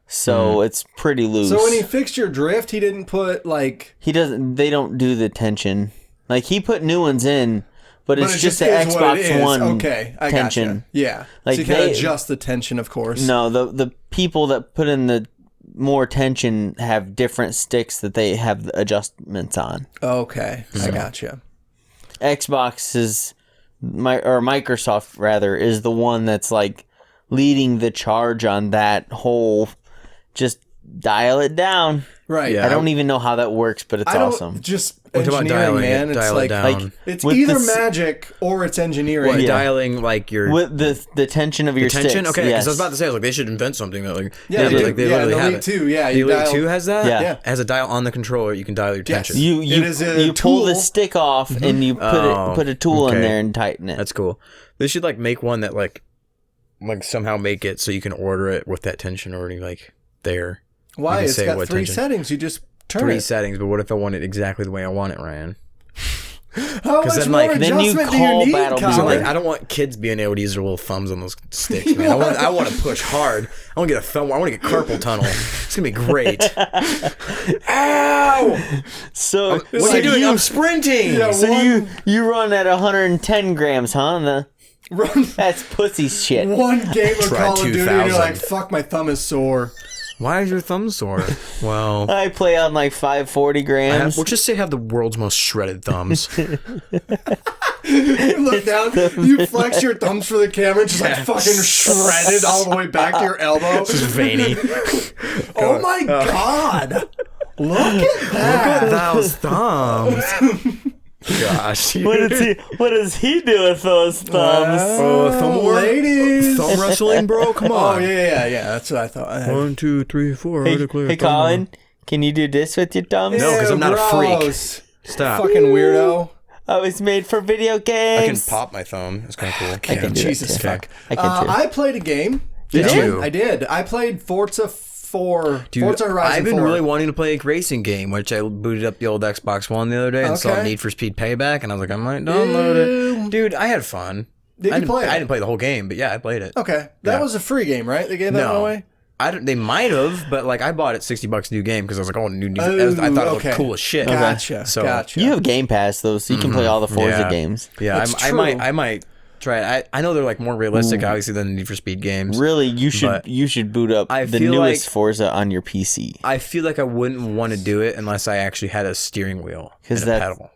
So it's pretty loose. So when he fixed your drift, he didn't put like... they don't do the tension. Like he put new ones in, but it's just the is what it Xbox is. One Okay, I tension. gotcha. Yeah. Like so you can adjust the tension, of course. No, the people that put in the more tension have different sticks that they have the adjustments on. Okay, I gotcha. Xbox is Microsoft rather is the one that's like leading the charge on that whole just dial it down. Right. I don't even know how that works, but it's awesome. Just What about engineering, dialing man. it? It's Dial like, it down. it's with either this- magic or it's engineering. What, Yeah. dialing like your With the tension of your tension? sticks. Okay, because yes. I was about to say, I was like, they should invent something that like Yeah, they, they like, do. they Yeah, literally the have Elite it. 2, yeah, The you Elite dial- 2 has that. Yeah. Yeah. It has a dial on the controller. You can dial your Yes. tension. You It is a you pull the tool. stick off and you put a tool in okay. there and tighten it. That's cool. They should like make one that like somehow make it so you can order it with that tension already like there. Why? You can It's say got what 3 tension. settings. You just turn 3 it. settings, but what if I want it exactly the way I want it, Ryan? How much then, more like, then you adjustment do call you need, Battle Colin? So like, I don't want kids being able to use their little thumbs on those sticks, man. I want to push hard. I want to get a thumb. I want to get carpal tunnel. It's gonna be great. Ow! So What are you doing? I'm sprinting. Yeah, So you run at 110 grams, huh? That's pussy shit. one game of Try Call of Duty and you're 2000. like, fuck, my thumb is sore. Why is your thumb sore? Well, I play on like 540 grams. we'll just say I have the world's most shredded thumbs. You look down, you flex your thumbs for the camera, just like fucking shredded all the way back to your elbow. Just veiny. Oh my god! Look at that! Look at those thumbs. Gosh. What does he do with those thumbs? Thumb war? Ladies! Thumb wrestling, bro? Come Oh, on. yeah, that's what I thought. 1, 2, 3, 4. Hey, Colin, can you do this with your thumbs? No, 'cause I'm not a freak. Gross. Stop. Fucking weirdo. I was made for video I can games. pop my thumb. It's kind of cool. I can do that Jesus too. fuck. I can too. I played a game. Did you? I did. I played Forza 4. Dude, Forza Horizon I've been 4. really wanting to play a racing game, which I booted up the old Xbox One the other day and saw Okay. Need for Speed Payback, and I was like, I might download it. Dude, I had fun. Did I you didn't, play it? I didn't play the whole game, but yeah, I played it. Okay. That Yeah. was a free game, right? They gave that one away? They might have, but like I bought it $60 new game because I was like, oh, new. I thought it looked okay. cool as shit. Gotcha. So Gotcha. You have Game Pass though, so you can play all the Forza yeah. games. Yeah, That's I true. might try it. I know they're like more realistic, obviously, than the Need for Speed games. Really, you But should boot up I the feel newest like- Forza on your PC. I feel like I wouldn't want to do it unless I actually had a steering wheel and 'Cause a that's- pedal.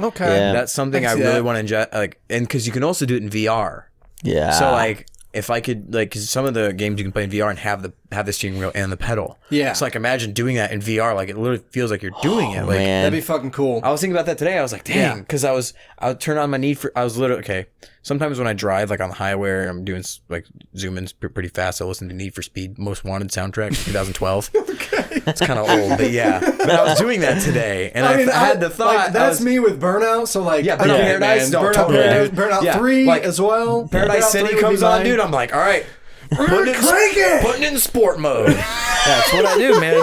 Okay. Yeah. That's something I I can see really that. want to enjoy. Like, and because you can also do it in VR. Yeah. So like, if I could, like, 'cause some of the games you can play in VR and have have the steering wheel and the pedal. Yeah. So like imagine doing that in VR. Like it literally feels like you're doing it. Like man. That'd be fucking cool. I was thinking about that today. I was like, dang, because I would turn on my Need for. I was literally okay. Sometimes when I drive like on the highway, I'm doing like zoom ins pretty fast. I listen to Need for Speed Most Wanted soundtrack 2012. Okay. It's kind of old, but yeah. But I was doing that today, and I had the thought. Like, that's me with Burnout. So like, yeah, Burnout Paradise, Burnout totally, Paradise, dude. Burnout Yeah, 3 like, as well. Paradise Burnout City 3 would comes be on, mine. dude. I'm like, all right. Putting it in sport mode. That's what I do, man.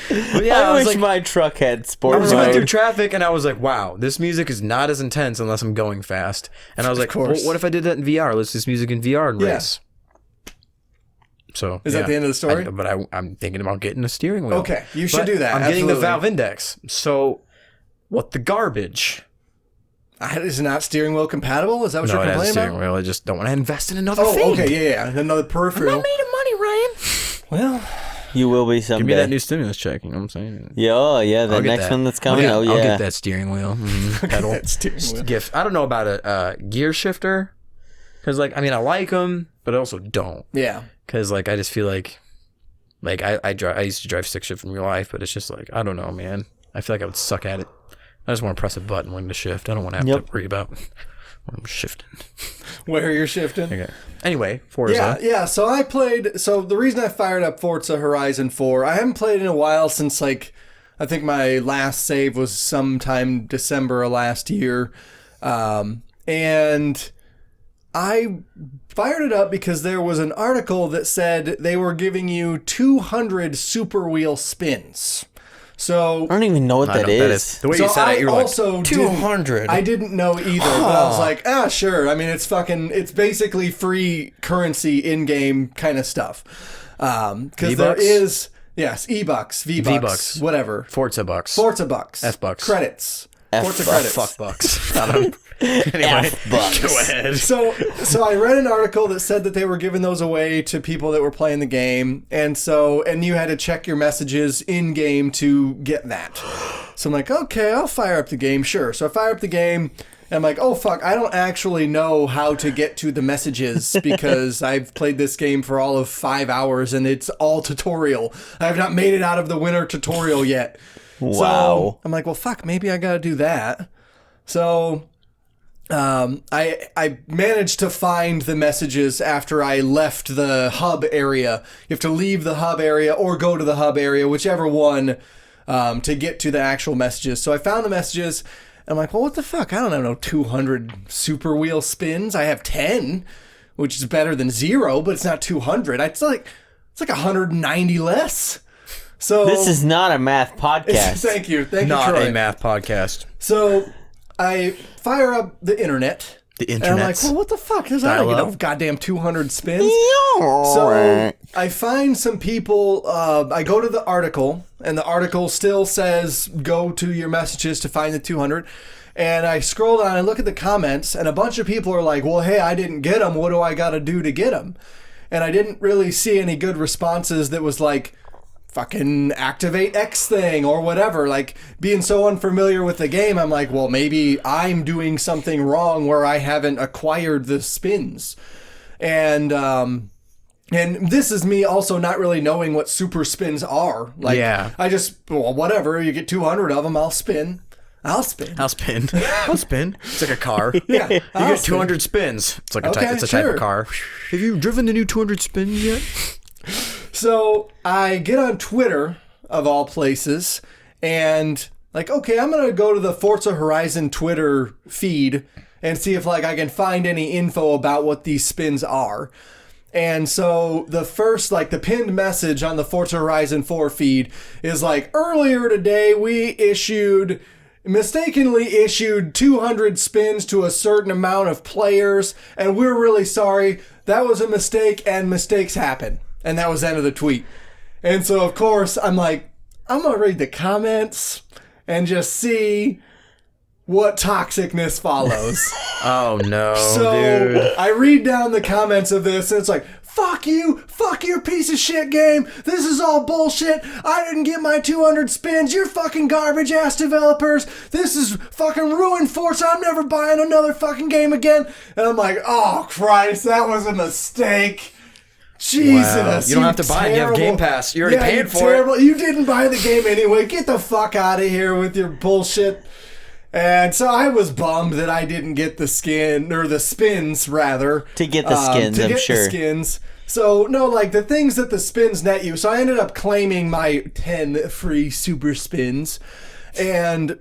But yeah, I was wish like, my truck had sport I was going through mode. traffic and I was like, wow, this music is not as intense unless I'm going fast. And I was like, well, course. what if I did that in VR? Let's this music in VR and Yeah. race. So Is that the end of the story? I'm thinking about getting a steering wheel. Okay, you should But do that. I'm getting the absolutely. valve index. So what the garbage? Is it not steering wheel compatible? Is that what No, you're it has a complaining steering about? wheel. I just don't want to invest in another Oh, thing. okay, yeah. Another peripheral. of money, Ryan. Well, You will be someday. Give me that new stimulus check. You know what I'm saying? Yeah, oh, yeah, the I'll get next that. one that's coming. Oh, yeah. I'll get that steering wheel. Pedal. that steering wheel. Gift. I don't know about a gear shifter. Because, like, I mean, I like them, but I also don't. Yeah. Because, like, I just feel like I used to drive stick shift in real life, but it's just like, I don't know, man. I feel like I would suck at it. I just want to press a button when to shift. I don't want to have to worry about when I'm shifting. Where you're shifting. Okay. Anyway, Forza. Yeah. So I played. So the reason I fired up Forza Horizon 4, I haven't played in a while since like, I think my last save was sometime December of last year, and I fired it up because there was an article that said they were giving you 200 super wheel spins. So I don't even know what that is. The way you said it, you were like, 200. I didn't know either, but I was like, sure. I mean, it's basically free currency in-game kind of stuff. Because there is, E-Bucks, V-Bucks, whatever. Forza Bucks. F-Bucks. Credits. Forza credits. Fuck Bucks. Anyway, F-Bucks. go ahead. So I read an article that said that they were giving those away to people that were playing the game, and you had to check your messages in game to get that. So I'm like, okay, I'll fire up the game, sure. So I fire up the game, and I'm like, oh fuck, I don't actually know how to get to the messages because I've played this game for all of 5 hours and it's all tutorial. I have not made it out of the winter tutorial yet. Wow. So I'm like, well, fuck, maybe I gotta do that. So I managed to find the messages after I left the hub area. You have to leave the hub area or go to the hub area, whichever one, to get to the actual messages. So I found the messages, and I'm like, well, what the fuck? I don't have no 200 super wheel spins. I have 10, which is better than 0, but it's not 200. It's like 190 less. So This is not a math podcast. Thank you, Troy. Not a math podcast. So I fire up the internet. And I'm like, well, what the fuck? There's not Dial-up. no goddamn 200 spins. So I find some people, I go to the article, and the article still says, go to your messages to find the 200. And I scroll down and look at the comments, and a bunch of people are like, well, hey, I didn't get them. What do I got to do to get them? And I didn't really see any good responses that was like, fucking activate X thing or whatever. Like, being so unfamiliar with the game, I'm like, well, maybe I'm doing something wrong where I haven't acquired the spins. And this is me also not really knowing what super spins are. Like, Yeah. I just, well, whatever, you get 200 of them, I'll spin. I'll spin. It's like a car. Yeah, You I'll get spin. 200 spins. It's like a Okay, type. It's a type sure. of car. Have you driven the new 200 spins yet? So I get on Twitter, of all places, and like, okay, I'm going to go to the Forza Horizon Twitter feed and see if like I can find any info about what these spins are. And so the first, like the pinned message on the Forza Horizon 4 feed is like, earlier today we mistakenly issued 200 spins to a certain amount of players, and we're really sorry. That was a mistake, and mistakes happen. And that was the end of the tweet. And so, of course, I'm like, I'm going to read the comments and just see what toxicness follows. Oh, no, So dude. I read down the comments of this, and it's like, fuck you, fuck your piece of shit game. This is all bullshit. I didn't get my 200 spins. You're fucking garbage ass developers. This is fucking ruined Forza. I'm never buying another fucking game again. And I'm like, oh Christ, that was a mistake. Jesus, Wow. You don't have to buy it. You have Game Pass. You're already paying for it. You didn't buy the game anyway. Get the fuck out of here with your bullshit. And so I was bummed that I didn't get the skin, or the spins, rather. To get the skins, I'm sure. The skins. So, no, like, the things that the spins net you. So I ended up claiming my 10 free super spins. And...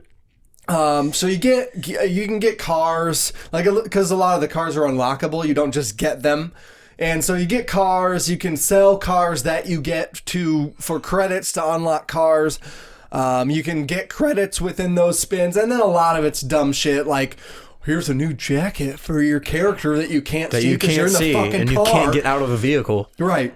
so you can get cars, like, because a lot of the cars are unlockable. You don't just get them. And so you get cars, you can sell cars that you get for credits to unlock cars. You can get credits within those spins, and then a lot of it's dumb shit like, here's a new jacket for your character that you can't see because you're in the fucking and you car. can't get out of a vehicle. Right.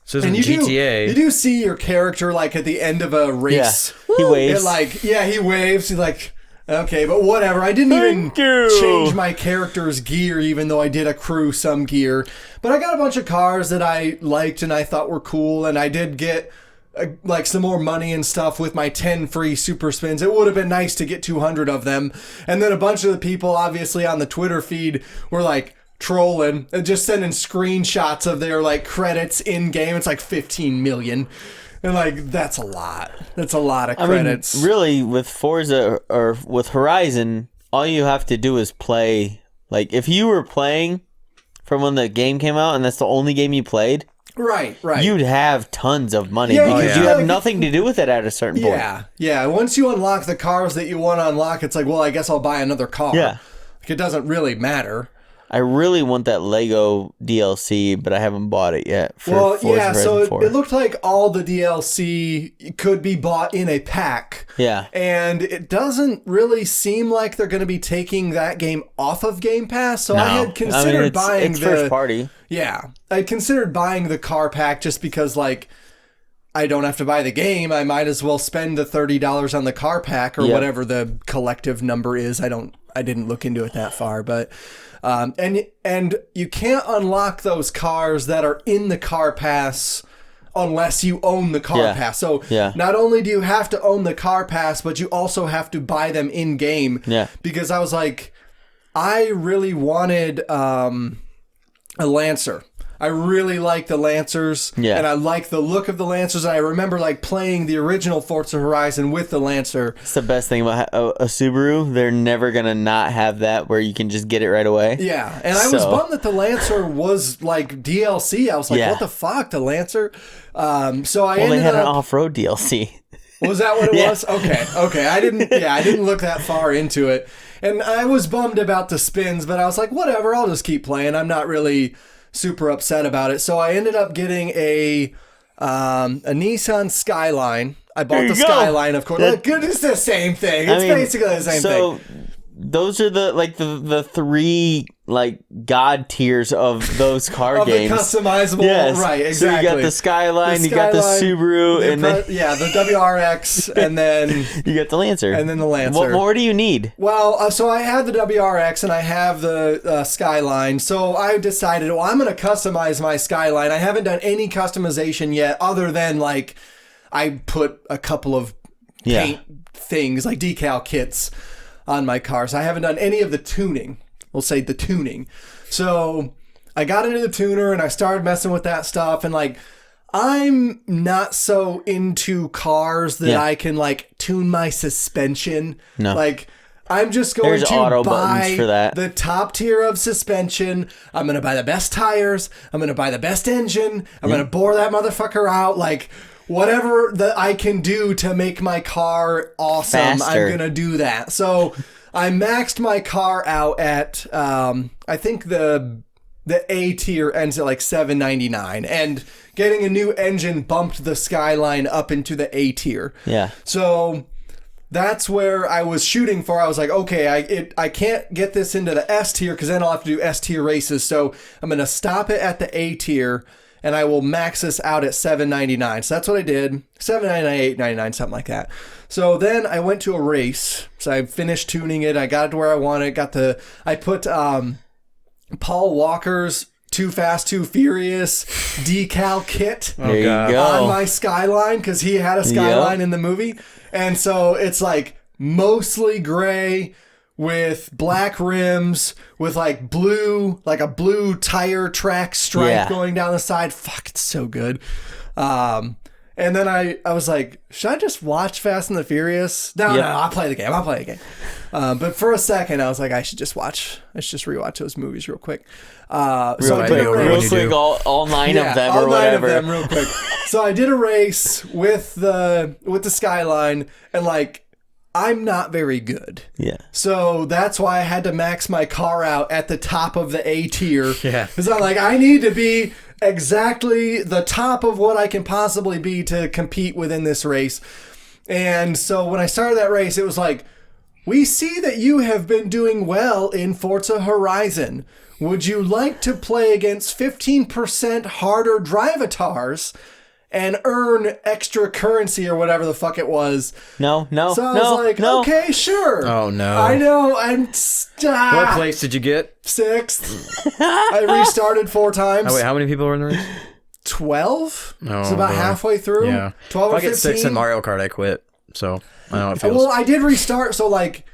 So in GTA, you do see your character like at the end of a race. Yeah. He waves. He waves. He's like, okay, but whatever. I didn't even change my character's gear, even though I did accrue some gear. But I got a bunch of cars that I liked and I thought were cool, and I did get like some more money and stuff with my 10 free super spins. It would have been nice to get 200 of them. And then a bunch of the people, obviously, on the Twitter feed were like trolling and just sending screenshots of their like credits in game. It's like 15 million. And like, that's a lot. That's a lot of credits. I mean, really, with Forza or with Horizon, all you have to do is play. Like, if you were playing from when the game came out and that's the only game you played, right, you'd have tons of money because you have nothing to do with it at a certain point. Yeah. Once you unlock the cars that you want to unlock, it's like, well, I guess I'll buy another car. Yeah. Like, it doesn't really matter. I really want that Lego DLC, but I haven't bought it yet. So it looked like all the DLC could be bought in a pack. Yeah. And it doesn't really seem like they're going to be taking that game off of Game Pass. So I had considered buying it's first party. Yeah. I considered buying the car pack just because, like, I don't have to buy the game. I might as well spend the $30 on the car pack or whatever the collective number is. I didn't look into it that far, but... and you can't unlock those cars that are in the car pass unless you own the car pass. So not only do you have to own the car pass, but you also have to buy them in game. Yeah. Because I was like, I really wanted a Lancer. I really like the Lancers, and I like the look of the Lancers. And I remember like playing the original Forza Horizon with the Lancer. It's the best thing about a Subaru. They're never gonna not have that where you can just get it right away. Yeah, and I was bummed that the Lancer was like DLC. I was like, what the fuck, the Lancer? So I ended they had up... an off-road DLC. Was that what it was? Okay. I didn't look that far into it, and I was bummed about the spins, but I was like, whatever. I'll just keep playing. I'm not really super upset about it. So I ended up getting a Nissan Skyline. I bought the Skyline, of course. It's the same thing. It's basically the same thing. So those are the three like god tiers of those car games. The customizable, right? Exactly. So you got the Skyline, you got the Subaru, and then the WRX, and then you got the Lancer, and then the Lancer. What more do you need? Well, so I have the WRX and I have the Skyline. So I decided, well, I'm going to customize my Skyline. I haven't done any customization yet, other than like I put a couple of paint things like decal kits on my car. So I haven't done any of the tuning. We'll say the tuning. So I got into the tuner and I started messing with that stuff. And like, I'm not so into cars that I can like tune my suspension. No. Like, I'm just going to buy the top tier of suspension. I'm going to buy the best tires. I'm going to buy the best engine. I'm going to bore that motherfucker out. Like, whatever that I can do to make my car awesome, I'm going to do that. So I maxed my car out at, I think the A tier ends at like $799, and getting a new engine bumped the Skyline up into the A tier. Yeah. So that's where I was shooting for. I was like, okay, I can't get this into the S tier because then I'll have to do S tier races. So I'm going to stop it at the A tier, and I will max this out at $799. So that's what I did. $799, $899, something like that. So then I went to a race. So I finished tuning it. I got it to where I wanted. I put Paul Walker's Too Fast, Too Furious decal kit on my Skyline, because he had a Skyline in the movie. And so it's like mostly gray with black rims, with like a blue tire track stripe going down the side. Fuck, it's so good. And then I was like, should I just watch Fast and the Furious? No, I'll play the game. But for a second, I was like, I should just rewatch those movies real quick. Real quick, all nine of them or whatever. All 9 of them real quick. So I did a race with the Skyline, and like, I'm not very good. Yeah. So that's why I had to max my car out at the top of the A tier. Yeah. Because I'm like, I need to be exactly the top of what I can possibly be to compete within this race. And so when I started that race, it was like, we see that you have been doing well in Forza Horizon. Would you like to play against 15% harder drivatars and earn extra currency or whatever the fuck it was? No. So I was like, okay, sure. Oh, no. I know. What place did you get? 6th. I restarted 4 times. Oh, wait, how many people were in the race? 12? Oh, it's about halfway through. Yeah. 12 if or I get 15. 6 in Mario Kart, I quit. So I know how it feels. Well, I did restart, so like,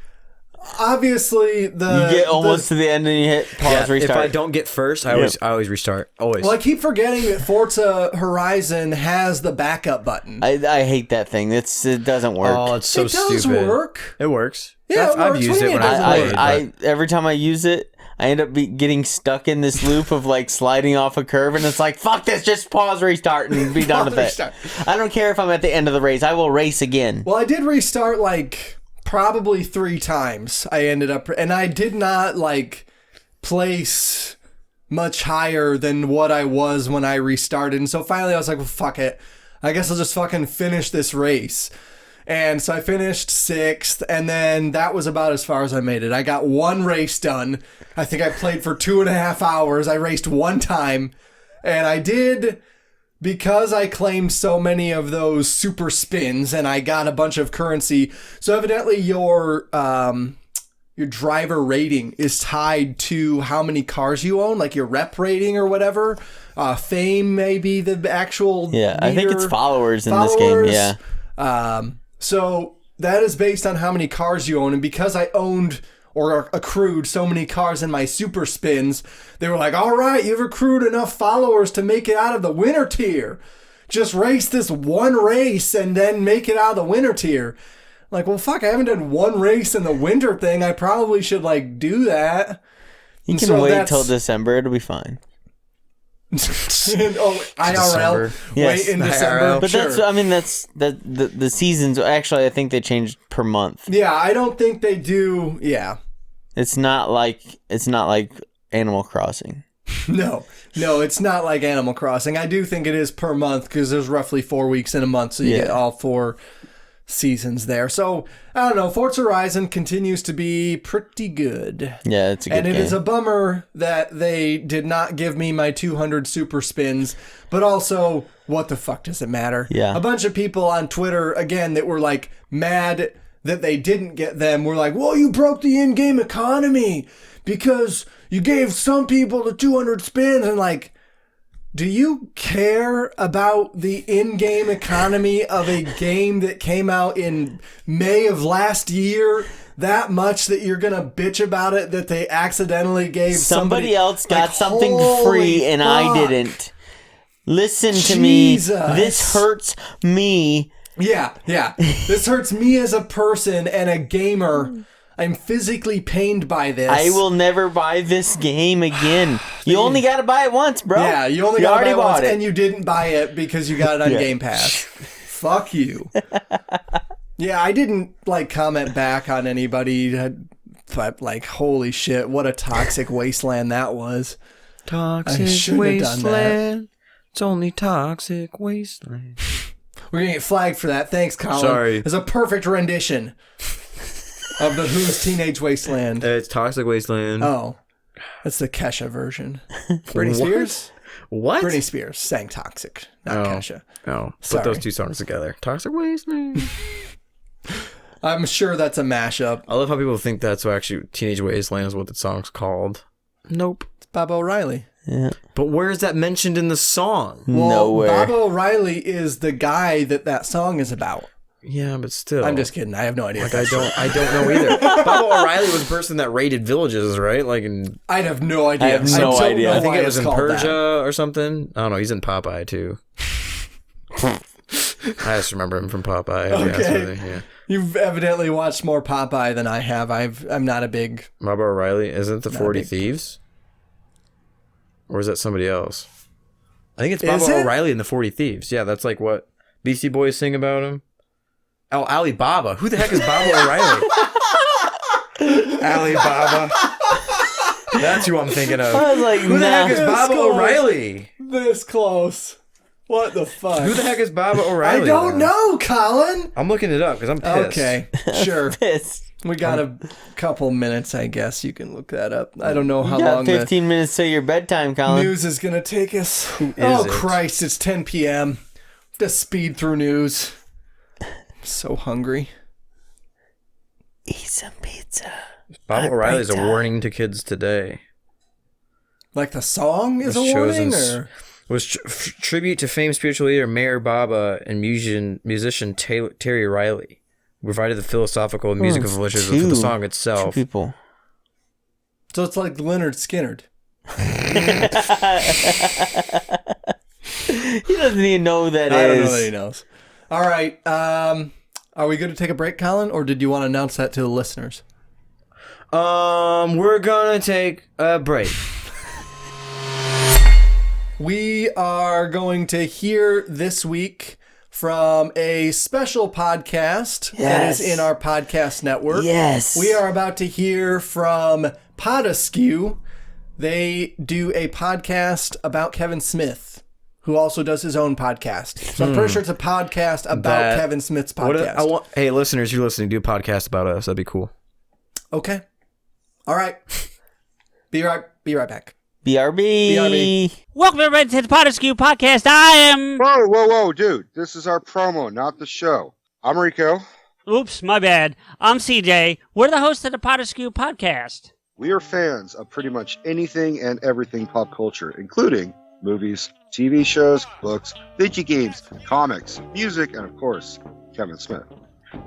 obviously you get almost to the end and you hit pause, restart. If I don't get first, I always restart. Always. Well, I keep forgetting that Forza Horizon has the backup button. I hate that thing. It doesn't work. Oh, it's so stupid. It does work. It works. Yeah, it works. I've used it when I every time I use it, I end up getting stuck in this loop of like sliding off a curve, and it's like, fuck this, just pause, restart, and be done with it. I don't care if I'm at the end of the race. I will race again. Well, I did restart like probably 3 times. I ended up, and I did not like place much higher than what I was when I restarted. And so finally I was like, well, fuck it. I guess I'll just fucking finish this race. And so I finished 6th, and then that was about as far as I made it. I got 1 race done. I think I played for 2.5 hours. I raced 1 time, and I did, because I claimed so many of those super spins, and I got a bunch of currency. So evidently your driver rating is tied to how many cars you own, like your rep rating or whatever. Fame may be the actual meter. I think it's followers in this game. Yeah. So that is based on how many cars you own. And because I owned or accrued so many cars in my super spins, they were like, all right, you've accrued enough followers to make it out of the winner tier. Just race this 1 race and then make it out of the winner tier. Like, well, fuck, I haven't done 1 race in the winter thing. I probably should like do that. You can wait till December. It'll be fine. IRL. Yes, wait in December. But that's, I mean, that's the seasons. Actually, I think they changed per month. Yeah, I don't think they do. Yeah, it's not like Animal Crossing. No, it's not like Animal Crossing. I do think it is per month because there's roughly 4 weeks in a month, so you get all 4 seasons there. So I don't know. Forza Horizon continues to be pretty good. Yeah, it's a good game. And it is a bummer that they did not give me my 200 super spins, but also, what the fuck does it matter? Yeah. A bunch of people on Twitter, again, that were like mad that they didn't get them, were like, well, you broke the in-game economy because you gave some people the 200 spins. And like, do you care about the in-game economy of a game that came out in May of last year that much that you're gonna bitch about it that they accidentally gave somebody else got like, something free and fuck. I didn't? Listen to me. This hurts me. Yeah. This hurts me as a person and a gamer. I'm physically pained by this. I will never buy this game again. You only got to buy it once, bro. Yeah, you only got to buy it once, and you didn't buy it because you got it on Game Pass. Fuck you. Yeah, I didn't like comment back on anybody, but like, holy shit, what a toxic wasteland that was. Toxic wasteland. It's only toxic wasteland. We're gonna get flagged for that. Thanks, Colin. Sorry. It's a perfect rendition of the Who's Teenage Wasteland. It's Toxic Wasteland. Oh, that's the Kesha version. Britney Spears? What? Britney Spears sang Toxic, not Kesha. Oh, Sorry. put those 2 songs together. Toxic Wasteland. I'm sure that's a mashup. I love how people think that's what actually Teenage Wasteland is what the song's called. Nope. It's Bob O'Reilly. Yeah. But where is that mentioned in the song? Well, Nowhere. Bob O'Reilly is the guy that song is about. Yeah, but still. I'm just kidding. I have no idea. Like, I don't know either. Baba O'Reilly was the person that raided villages, right? Like in... I'd have no idea. I have no idea. I think it was in Persia that. or something. I don't know. He's in Popeye, too. I just remember him from Popeye. Okay. Yeah. You've evidently watched more Popeye than I have. I'm not a big... Baba O'Reilly. Isn't it the 40 Thieves? Or is that somebody else? I think it's Baba O'Reilly and the 40 Thieves. Yeah, that's like what Beastie Boys sing about him. Oh, Alibaba. Who the heck is Baba O'Reilly? Alibaba. That's who I'm thinking of. I was like, who the heck is Baba O'Reilly? This close. What the fuck? Who the heck is Baba O'Reilly? I don't know, Colin. I'm looking it up because I'm pissed. Okay, sure. Pissed. We got a couple minutes, I guess. You can look that up. I don't know how You got long 15 minutes till your bedtime, the Colin. news is going to take us. Who is it? Christ, it's 10 p.m. Just speed through news. I'm so hungry. Eat some pizza. Baba O'Reilly's a warning to kids today. Like the song is a warning? Or? Was tribute to famed spiritual leader Mayor Baba and musician Terry Riley. Provided the philosophical and musical volitions for the song itself. Two people. So it's like Leonard Skinnerd. He doesn't even know who that is. I don't know that he knows. All right. Are we good to take a break, Colin, or did you want to announce that to the listeners? We're gonna take a break. We are going to hear this week from a special podcast that is in our podcast network. Yes. We are about to hear from Podaskew. They do a podcast about Kevin Smith, who also does his own podcast. So I'm pretty sure it's a podcast about Kevin Smith's podcast. Hey, listeners, you're listening, do a podcast about us. That'd be cool. Okay. All right. Be right back. BRB. Welcome everybody to the Podaskew podcast. I am... Whoa, dude. This is our promo, not the show. I'm Rico. Oops, my bad. I'm CJ. We're the hosts of the Podaskew podcast. We are fans of pretty much anything and everything pop culture, including movies, TV shows, books, video games, comics, music, and of course, Kevin Smith.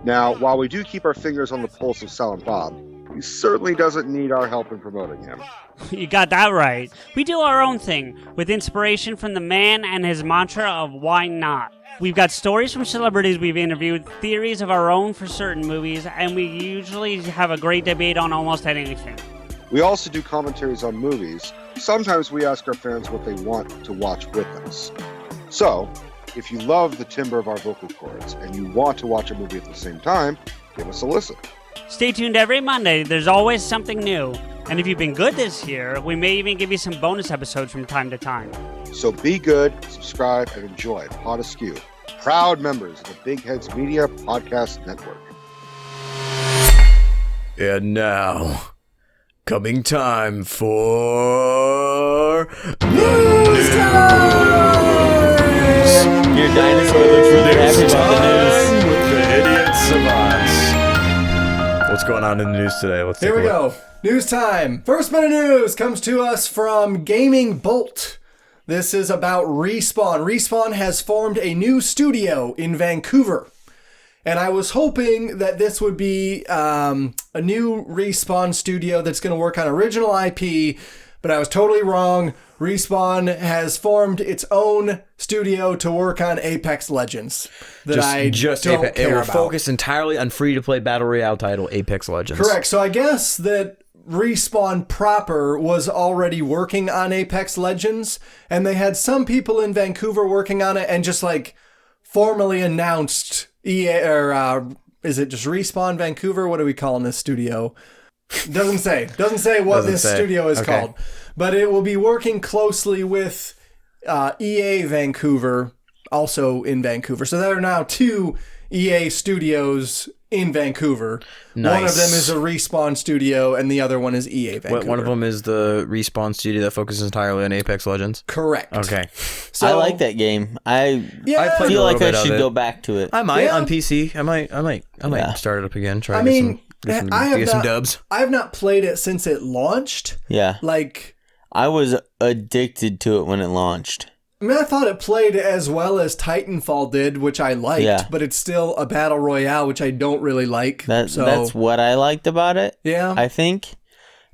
Now, while we do keep our fingers on the pulse of Silent Bob, he certainly doesn't need our help in promoting him. You got that right. We do our own thing, with inspiration from the man and his mantra of why not. We've got stories from celebrities we've interviewed, theories of our own for certain movies, and we usually have a great debate on almost anything. We also do commentaries on movies. Sometimes we ask our fans what they want to watch with us. So, if you love the timbre of our vocal cords and you want to watch a movie at the same time, give us a listen. Stay tuned every Monday. There's always something new. And if you've been good this year, we may even give you some bonus episodes from time to time. So be good, subscribe, and enjoy Podaskew, proud members of the Big Heads Media Podcast Network. And now, coming time for news. Your dinosaur looks really happy about the news. With the Idiot Savants. What's going on in the news today? Let's Here we go. News time. First bit of news comes to us from Gaming Bolt. This is about Respawn. Respawn has formed a new studio in Vancouver. And I was hoping that this would be a new Respawn studio that's going to work on original IP, but I was totally wrong. Respawn has formed its own studio to work on Apex Legends. It will focus entirely on free-to-play battle royale title Apex Legends. Correct. So I guess that Respawn proper was already working on Apex Legends, and they had some people in Vancouver working on it, and just like formally announced EA, or is it just Respawn Vancouver? What are we calling this studio? Doesn't say what this studio is called. But it will be working closely with EA Vancouver, also in Vancouver. So there are now two EA studios in Vancouver. Nice. One of them is a Respawn studio, and the other one is EA Vancouver. One of them is the Respawn studio that focuses entirely on Apex Legends? Correct. Okay. So, I like that game. I played feel a like little I bit of should it. go back to it. I might Yeah. on PC. I might start it up again. Try to get some dubs. I have not played it since it launched. Yeah. Like, I was addicted to it when it launched. I mean, I thought it played as well as Titanfall did, which I liked, but it's still a battle royale, which I don't really like. That's what I liked about it. Yeah. I think.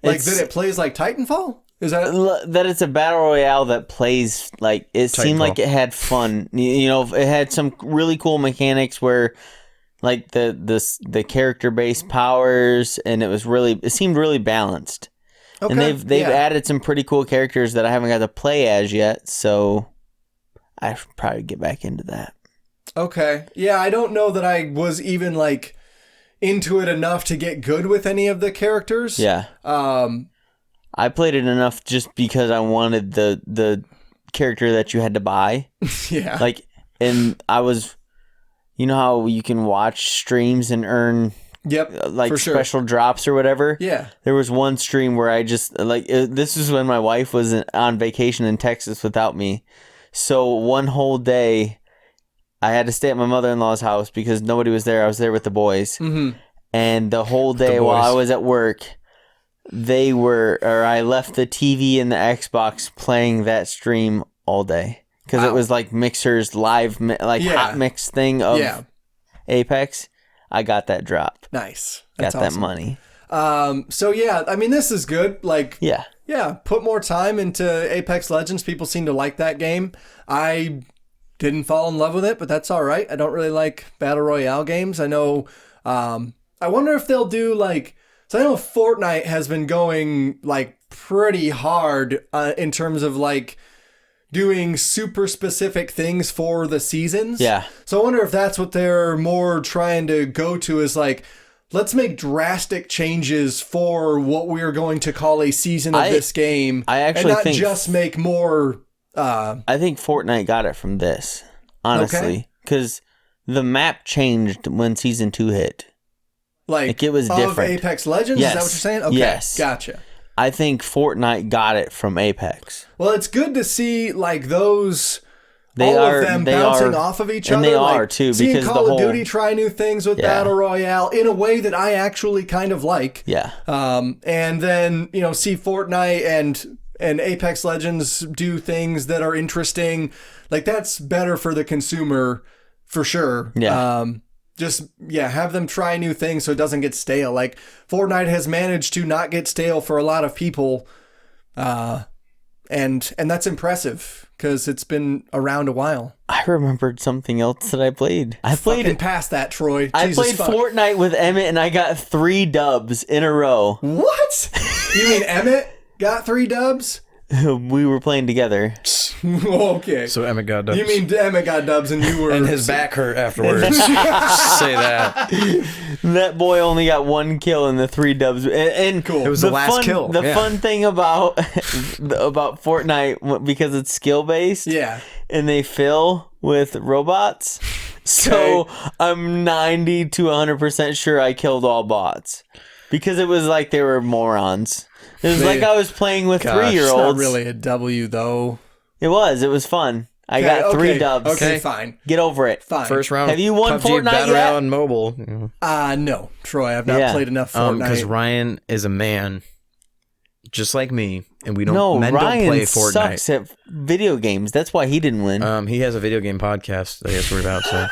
Like, that it plays like Titanfall? Is that it's a battle royale that plays like it seemed like it had fun. You know, it had some really cool mechanics where like the character based powers, and it seemed really balanced. Okay. And they've added some pretty cool characters that I haven't got to play as yet, so I should probably get back into that. Okay. Yeah, I don't know that I was even like into it enough to get good with any of the characters. Yeah. I played it enough just because I wanted the character that you had to buy. Yeah. Like, and I was, you know how you can watch streams and earn like special drops or whatever? Yeah. There was one stream where I just, this is when my wife was on vacation in Texas without me. So one whole day, I had to stay at my mother-in-law's house because nobody was there. I was there with the boys. Mm-hmm. And the whole day while I was at work, I left the TV and the Xbox playing that stream all day. Because it was like Mixer's live, hot mix thing of Apex. I got that drop. Nice. That's got awesome. That money. So yeah, I mean, this is good. Like, yeah, put more time into Apex Legends. People seem to like that game. I didn't fall in love with it, but that's all right. I don't really like Battle Royale games. I know, I wonder if they'll do like, so I know Fortnite has been going like pretty hard in terms of like doing super specific things for the seasons. Yeah. So I wonder if that's what they're more trying to go to is like, let's make drastic changes for what we're going to call a season of this game. I actually and not think just make more. I think Fortnite got it from this, honestly, because the map changed when season 2 hit. Like it was different. Of Apex Legends? Yes. Is that what you're saying? Okay. Yes. Gotcha. I think Fortnite got it from Apex. Well, it's good to see like those. All of them bouncing off of each other. And they like, are, too, seeing because Call of Duty try new things with Battle Royale in a way that I actually kind of like. Yeah. And then, see Fortnite and Apex Legends do things that are interesting. Like, that's better for the consumer, for sure. Yeah. Have them try new things so it doesn't get stale. Like, Fortnite has managed to not get stale for a lot of people. And that's impressive because it's been around a while. I remembered something else that I played. I played past that, Troy. I played Fortnite with Emmett and I got 3 dubs in a row. What? You mean Emmett got 3 dubs? We were playing together. Okay. So Emmett got dubs. You mean Emmett got dubs and you were... And his back hurt afterwards. Say that. That boy only got 1 kill in the 3 dubs. And cool. It was the last kill. The fun thing about Fortnite, because it's skill-based, and they fill with robots, so I'm 90 to 100% sure I killed all bots. Because it was like they were morons. It was like I was playing with 3-year-olds. It's not really a W, though. It was fun. I got 3 dubs. Okay, fine. Get over it. Fine. First round. Have you won PUBG Fortnite yet? on mobile. No, Troy. I've not played enough Fortnite. Because Ryan is a man, just like me, and men Ryan don't play Fortnite. Sucks at video games. That's why he didn't win. He has a video game podcast that he has to worry about. So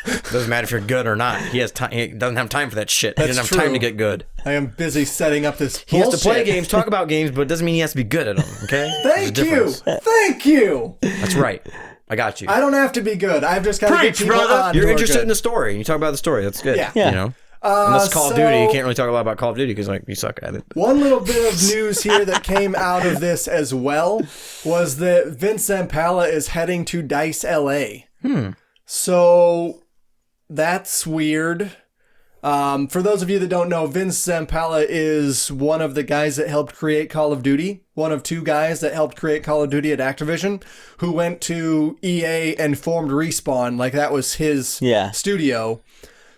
it doesn't matter if you're good or not. He doesn't have time for that shit. He doesn't have time to get good. I am busy setting up this. He has to play games, talk about games, but it doesn't mean he has to be good at them. Okay. Thank you. That's right. I got you. I don't have to be good. I've just got to get people on. You're interested in the story. You talk about the story. That's good. Yeah. Unless Call of Duty, you can't really talk a lot about Call of Duty because you suck at it. One little bit of news here that came out of this as well was that Vince Zampella is heading to DICE LA. So that's weird. For those of you that don't know, Vince Zampella is one of the guys that helped create Call of Duty. One of 2 guys that helped create Call of Duty at Activision, who went to EA and formed Respawn. Like, that was his studio.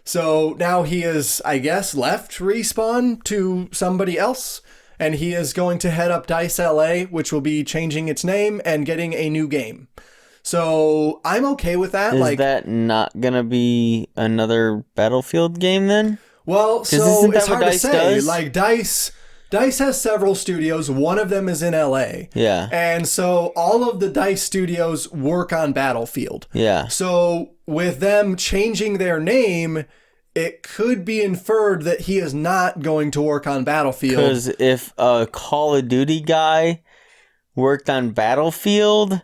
So now he is, I guess, left Respawn to somebody else, and he is going to head up DICE LA, which will be changing its name and getting a new game. So I'm okay with that. Is that not going to be another Battlefield game then? Well, so it's hard to say. Like, DICE DICE has several studios. One of them is in LA. Yeah. And so all of the DICE studios work on Battlefield. Yeah. So with them changing their name, it could be inferred that he is not going to work on Battlefield. Because if a Call of Duty guy worked on Battlefield,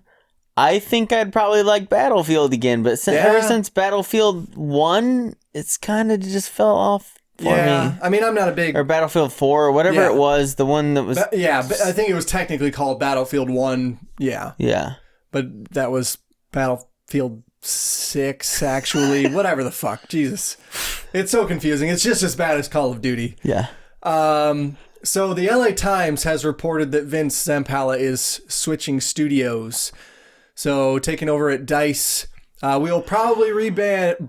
I think I'd probably like Battlefield again. But ever since Battlefield 1, it's kind of just fell off for me. I mean, I'm not a big... Or Battlefield 4 or whatever it was, the one that was... but I think it was technically called Battlefield 1. Yeah. Yeah. But that was Battlefield 6, actually. Whatever the fuck. Jesus. It's so confusing. It's just as bad as Call of Duty. Yeah. So the LA Times has reported that Vince Zampella is switching studios. So taking over at DICE, we'll probably rebrand,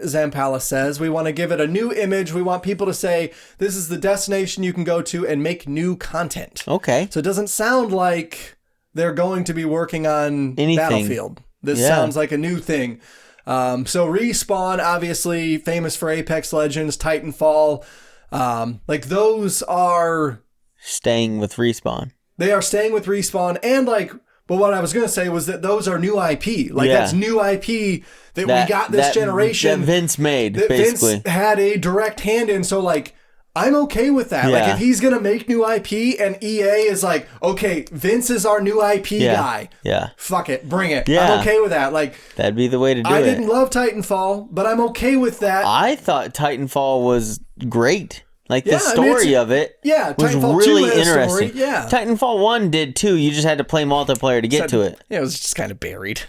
Zampella says. We want to give it a new image. We want people to say, this is the destination you can go to and make new content. Okay. So it doesn't sound like they're going to be working on anything. Battlefield. This sounds like a new thing. So Respawn, obviously famous for Apex Legends, Titanfall. Like those are... staying with Respawn. They are staying with Respawn and like... But what I was going to say was that those are new IP. Like, that's new IP that we got this generation. That Vince made, that basically. Vince had a direct hand in. So, like, I'm okay with that. Yeah. Like, if he's going to make new IP and EA is like, okay, Vince is our new IP guy. Yeah. Fuck it. Bring it. Yeah. I'm okay with that. Like, that'd be the way to do it. I didn't love Titanfall, but I'm okay with that. I thought Titanfall was great. Like, the story of it was Titanfall really 2 had a interesting. story, yeah. Titanfall 1 did too. You just had to play multiplayer to get to it. Yeah, it was just kind of buried.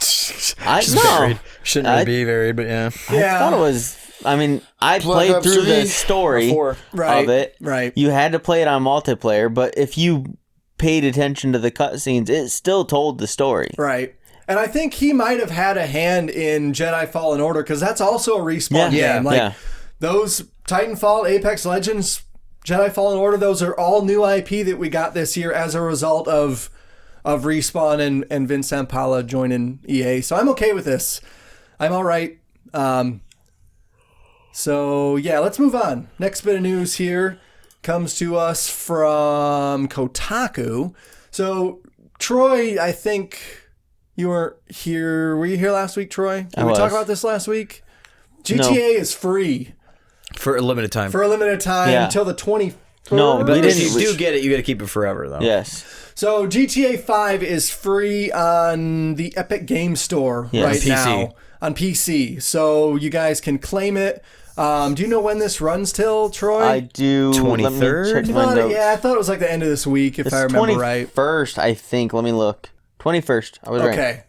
Buried. Shouldn't really be buried, but yeah. I thought it was... I mean, I played through the story of it. Right. You had to play it on multiplayer, but if you paid attention to the cutscenes, it still told the story. Right. And I think he might have had a hand in Jedi Fallen Order, because that's also a Respawn game. Like, those Titanfall, Apex Legends, Jedi Fallen Order, those are all new IP that we got this year as a result of Respawn and Vince Zampella joining EA. So I'm okay with this. I'm all right. So, yeah, let's move on. Next bit of news here comes to us from Kotaku. So, Troy, I think you were here. Were you here last week, Troy? Did we talk about this last week? GTA is free. For a limited time. For a limited time until the 21st. No, but if you do get it, you got to keep it forever, though. Yes. So GTA 5 is free on the Epic Game Store right now. On PC. So you guys can claim it. Do you know when this runs till, Troy? I do. 23rd? Let me check my notes. Yeah, I thought it was like the end of this week, if I remember right. 21st, I think. Let me look. 21st. I was right. Okay.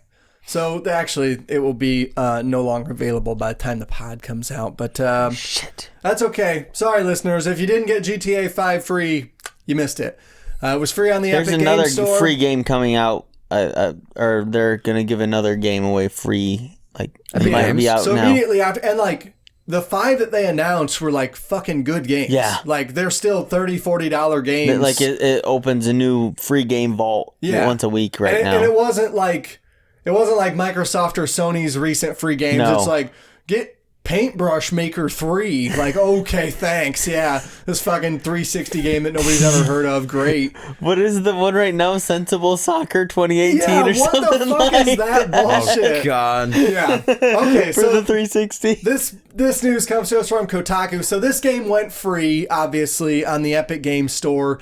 So actually, it will be no longer available by the time the pod comes out. But shit, that's okay. Sorry, listeners. If you didn't get GTA 5 free, you missed it. It was free on the Epic Game Store. There's another free game coming out, or they're gonna give another game away free. Like it might be out so now. Immediately after, and like the 5 that they announced were like fucking good games. Yeah, like they're still $30-$40 games. Like it opens a new free game vault once a week now. And it wasn't like. It wasn't like Microsoft or Sony's recent free games. No. It's like, get Paintbrush Maker 3. Like, okay, thanks. Yeah, this fucking 360 game that nobody's ever heard of. Great. What is the one right now? Sensible Soccer 2018 or something like that? What the fuck is that bullshit? Oh, God. Yeah. Okay, For the 360. This news comes to us from Kotaku. So this game went free, obviously, on the Epic Game Store.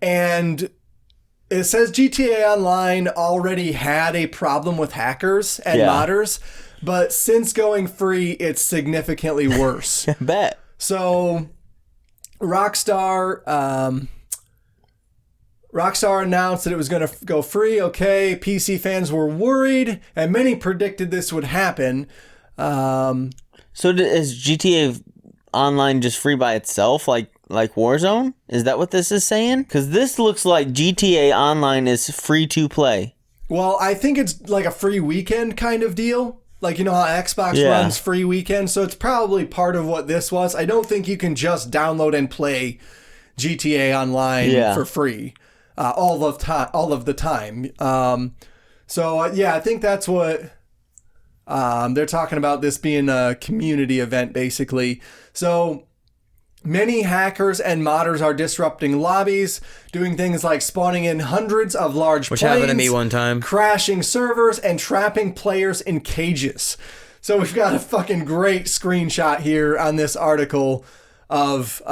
And... it says GTA Online already had a problem with hackers and modders, but since going free, it's significantly worse. I bet. So, Rockstar announced that it was going to go free. Okay, PC fans were worried, and many predicted this would happen. So is GTA Online just free by itself, like Warzone? Is that what this is saying? Because this looks like GTA Online is free to play. Well, I think it's like a free weekend kind of deal. Like, you know how Xbox runs free weekend? So it's probably part of what this was. I don't think you can just download and play GTA Online for free all of the time. I think that's what they're talking about, this being a community event, basically. So Many hackers and modders are disrupting lobbies, doing things like spawning in hundreds of large Which planes, happened to me one time. crashing servers, and trapping players in cages. So we've got a fucking great screenshot here on this article of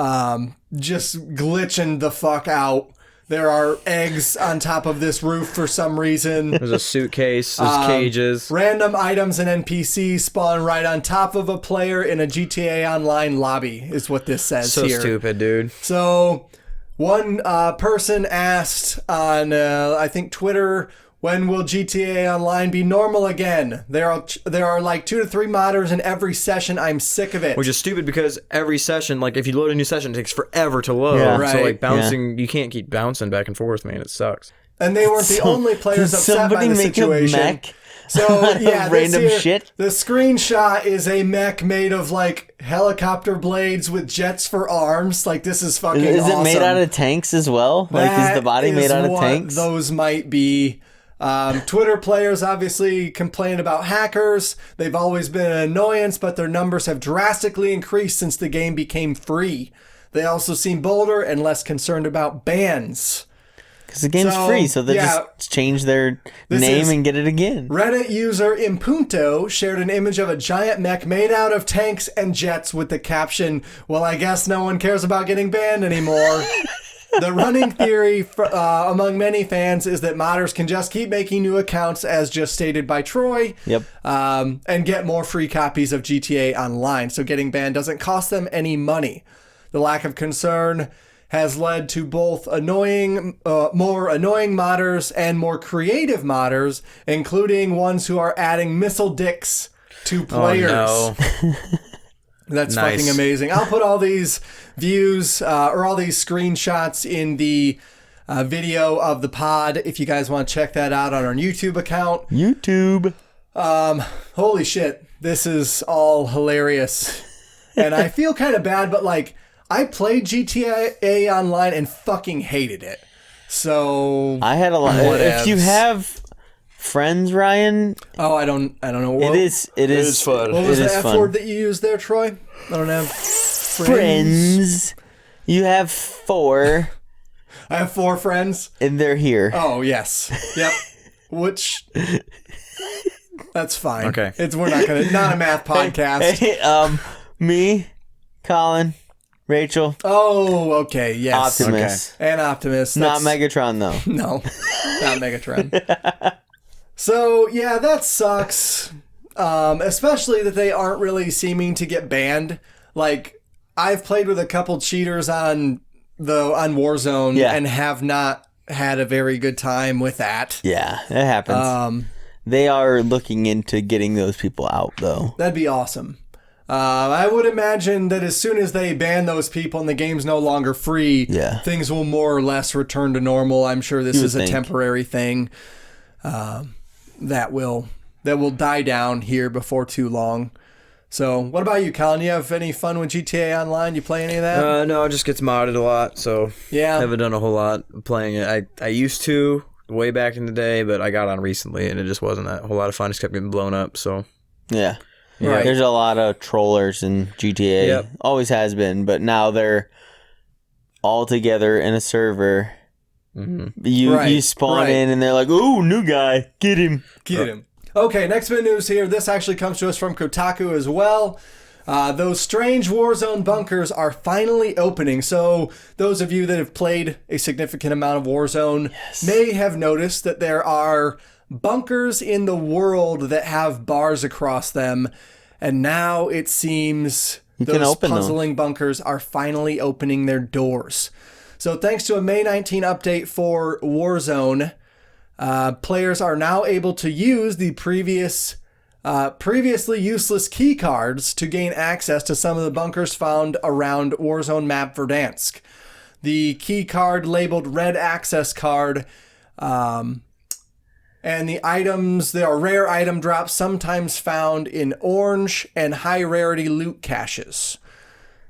just glitching the fuck out. There are eggs on top of this roof for some reason. There's a suitcase, there's cages. Random items and NPCs spawn right on top of a player in a GTA Online lobby, is what this says So here. stupid, dude. So, one person asked on, I think, Twitter, when will GTA Online be normal again? There are like 2 to 3 modders in every session. I'm sick of it. Which is stupid because every session, like if you load a new session, it takes forever to load. Yeah. Right. So like bouncing, you can't keep bouncing back and forth, man. It sucks. And they weren't the only players upset by the situation. A mech? So yeah, Random this here, shit? The screenshot is a mech made of like helicopter blades with jets for arms. Like this is fucking Is awesome. it made out of tanks as well? Like, is the body That made is out of what tanks? Those might be. Twitter players obviously complain about hackers. They've always been an annoyance, but their numbers have drastically increased since the game became free. They also seem bolder and less concerned about bans. Because the game's So, free, so they yeah. just change their This name is- and get it again. Reddit user Impunto shared an image of a giant mech made out of tanks and jets with the caption, "Well, I guess no one cares about getting banned anymore." The running theory among many fans is that modders can just keep making new accounts, as just stated by Troy, Yep. and get more free copies of GTA Online, so getting banned doesn't cost them any money. The lack of concern has led to both more annoying modders and more creative modders, including ones who are adding missile dicks to players. Oh, no. That's Nice. fucking amazing. I'll put all these views or all these screenshots in the video of the pod if you guys want to check that out on our YouTube account. YouTube. Holy shit, this is all hilarious. And I feel kind of bad, but like I played GTA Online and fucking hated it. So I had a lot. Whatevs. If you have friends, Ryan, I don't know. it is fun. What was it the is F fun. word that you used there, Troy? I don't have Friends. You have 4, I have 4 friends. and they're here. Oh, yes. Yep. Which that's fine. Okay. We're not a math podcast. Me, Colin, Rachel, Oh, okay. Yes. Optimus. And Optimus. Not That's- Megatron though. No, not Megatron. So, yeah, that sucks. Especially that they aren't really seeming to get banned. Like, I've played with a couple cheaters on Warzone Yeah. and have not had a very good time with that. Yeah, it happens. They are looking into getting those people out though. That'd be awesome. I would imagine that as soon as they ban those people and the game's no longer free, Yeah. things will more or less return to normal. I'm sure this You would is a think. temporary thing that will die down here before too long. So, what about you, Colin? You have any fun with GTA Online? You play any of that? No, it just gets modded a lot, so Yeah. haven't done a whole lot playing it. I used to way back in the day, but I got on recently and it just wasn't that whole lot of fun. It just kept getting blown up, so Yeah. Right. There's a lot of trollers in GTA. Yep. Always has been, but now they're all together in a server. You Right, you spawn right. in and they're like, "Ooh, new guy, get him." Get him. Okay, next bit of news here. This actually comes to us from Kotaku as well. Those strange Warzone bunkers are finally opening. So those of you that have played a significant amount of Warzone may have noticed that there are bunkers in the world that have bars across them. And now it seems You can those open them. puzzling bunkers are finally opening their doors. So thanks to a May 19 update for Warzone, players are now able to use the previously useless key cards to gain access to some of the bunkers found around Warzone map Verdansk. The key card labeled Red Access Card, and the items, there are rare item drops sometimes found in orange and high rarity loot caches.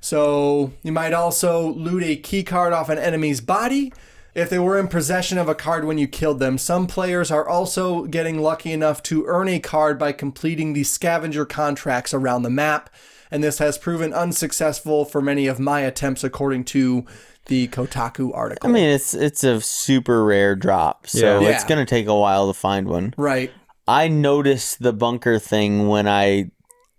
So you might also loot a key card off an enemy's body if they were in possession of a card when you killed them. Some players are also getting lucky enough to earn a card by completing the scavenger contracts around the map. and this has proven unsuccessful for many of my attempts, according to the Kotaku article. I mean, it's a super rare drop, so it's going to take a while to find one. Right. I noticed the bunker thing when I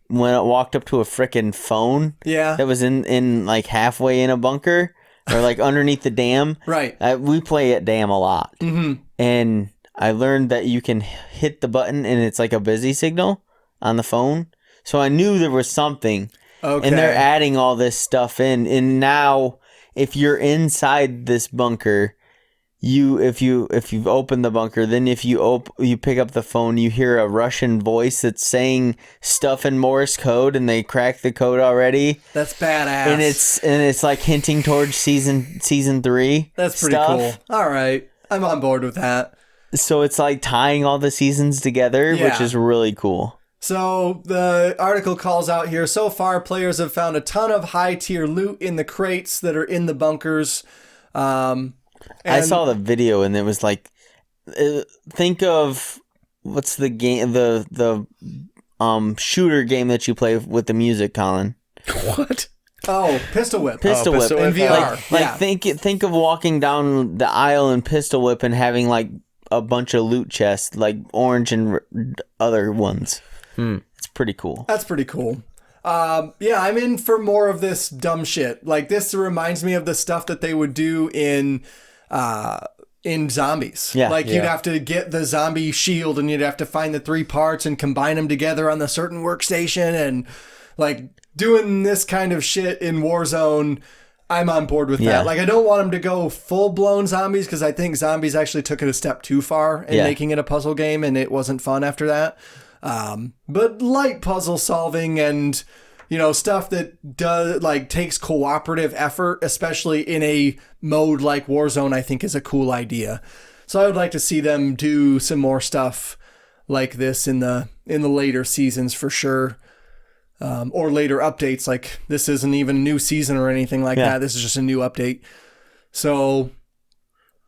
walked up to a frickin' phone that was in like halfway in a bunker or like underneath the dam. Right. We play at dam a lot. Mm-hmm. And I learned that you can hit the button and it's like a busy signal on the phone. So I knew there was something. Okay. And they're adding all this stuff in. And now if you're inside this bunker, if you've opened the bunker, then if you pick up the phone, you hear a Russian voice that's saying stuff in Morse code, and they cracked the code already. That's badass. And it's like hinting towards season 3. That's pretty cool. All right, I'm on board with that. So it's like tying all the seasons together, which is really cool. So the article calls out here, so far players have found a ton of high tier loot in the crates that are in the bunkers. I saw the video and it was like, think of what's the game, the shooter game that you play with the music, Colin. What? Oh, Pistol Whip. Pistol Whip in VR. Like think of walking down the aisle in Pistol Whip and having like a bunch of loot chests, like orange and other ones. It's pretty cool. That's pretty cool. I'm in for more of this dumb shit. Like, this reminds me of the stuff that they would do in Zombies. Yeah. Like, you'd have to get the zombie shield and you'd have to find the 3 parts and combine them together on the certain workstation, and like doing this kind of shit in Warzone. I'm on board with that. Like, I don't want them to go full-blown zombies, because I think Zombies actually took it a step too far in making it a puzzle game, and it wasn't fun after that. But light puzzle solving and, stuff that takes cooperative effort, especially in a mode like Warzone, I think is a cool idea. So I would like to see them do some more stuff like this in the later seasons for sure. Or later updates. Like, this isn't even a new season or anything like that. This is just a new update. So,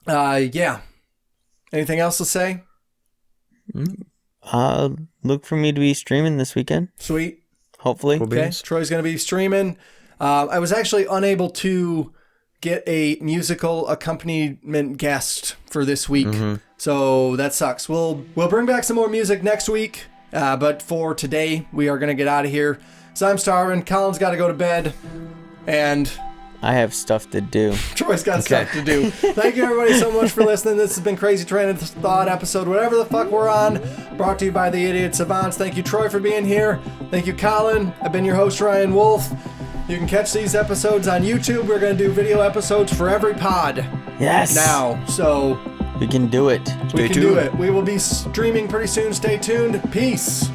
anything else to say? Look for me to be streaming this weekend. Sweet. Hopefully. Okay. Troy's going to be streaming. I was actually unable to get a musical accompaniment guest for this week. So that sucks. We'll bring back some more music next week. But for today, we are going to get out of here. So I'm starving. Colin's got to go to bed. And I have stuff to do. Troy's got stuff to do. Thank you, everybody, so much for listening. This has been Crazy Train of Thought episode, whatever the fuck we're on, brought to you by the Idiot Savants. Thank you, Troy, for being here. Thank you, Colin. I've been your host, Ryan Wolf. You can catch these episodes on YouTube. We're going to do video episodes for every pod. Yes. Now, so we can do it. We can do it. We will be streaming pretty soon. Stay tuned. Peace.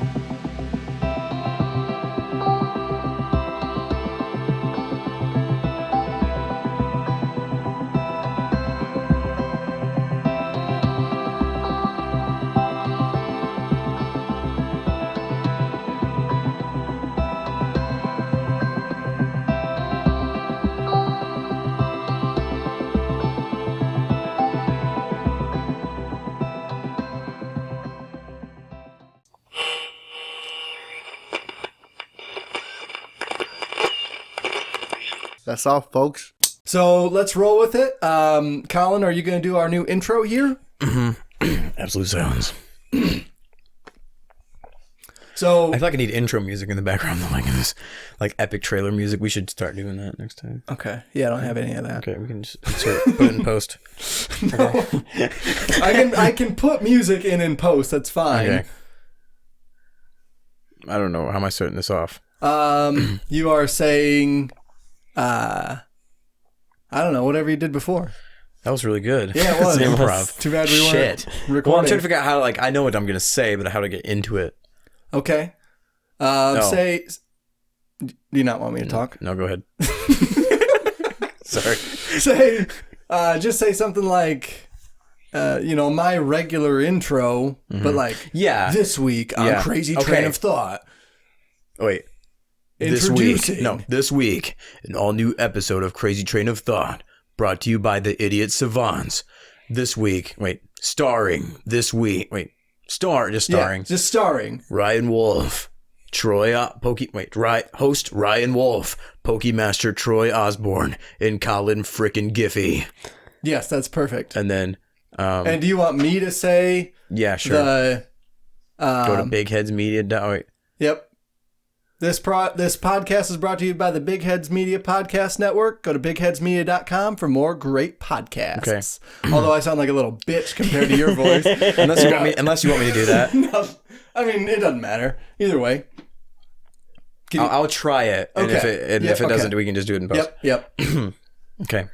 That's all, folks. So let's roll with it. Colin, are you going to do our new intro here? Absolute silence. So I feel like I need intro music in the background, though, like this, like epic trailer music. We should start doing that next time. Okay. Yeah, I don't have any of that. Okay, we can just put it in post. No. I can put music in post. That's fine. Okay. I don't know. How am I starting this off? You are saying, I don't know, whatever you did before. That was really good. Yeah, it was. Improv. Too bad we weren't recording. Well, I'm trying to figure out how, I know what I'm going to say, but how to get into it. Okay. Say, do you not want me to talk? No, go ahead. Sorry. Just say something like, my regular intro, but this week on Crazy Train of Thought. Oh, wait. This week, an all-new episode of Crazy Train of Thought, brought to you by the Idiot Savants. Starring. Just starring. Ryan Wolf, host Ryan Wolf, Pokemaster Troy Osborn, and Colin Frickin' Giffy. Yes, that's perfect. And then, and do you want me to say? Yeah, sure. Go to bigheadsmedia. Yep. This podcast is brought to you by the Big Heads Media Podcast Network. Go to bigheadsmedia.com for more great podcasts. Okay. Although I sound like a little bitch compared to your voice. unless you want me to do that. No, I mean, it doesn't matter. Either way. I'll try it. And if it doesn't, we can just do it in post. Yep. Okay.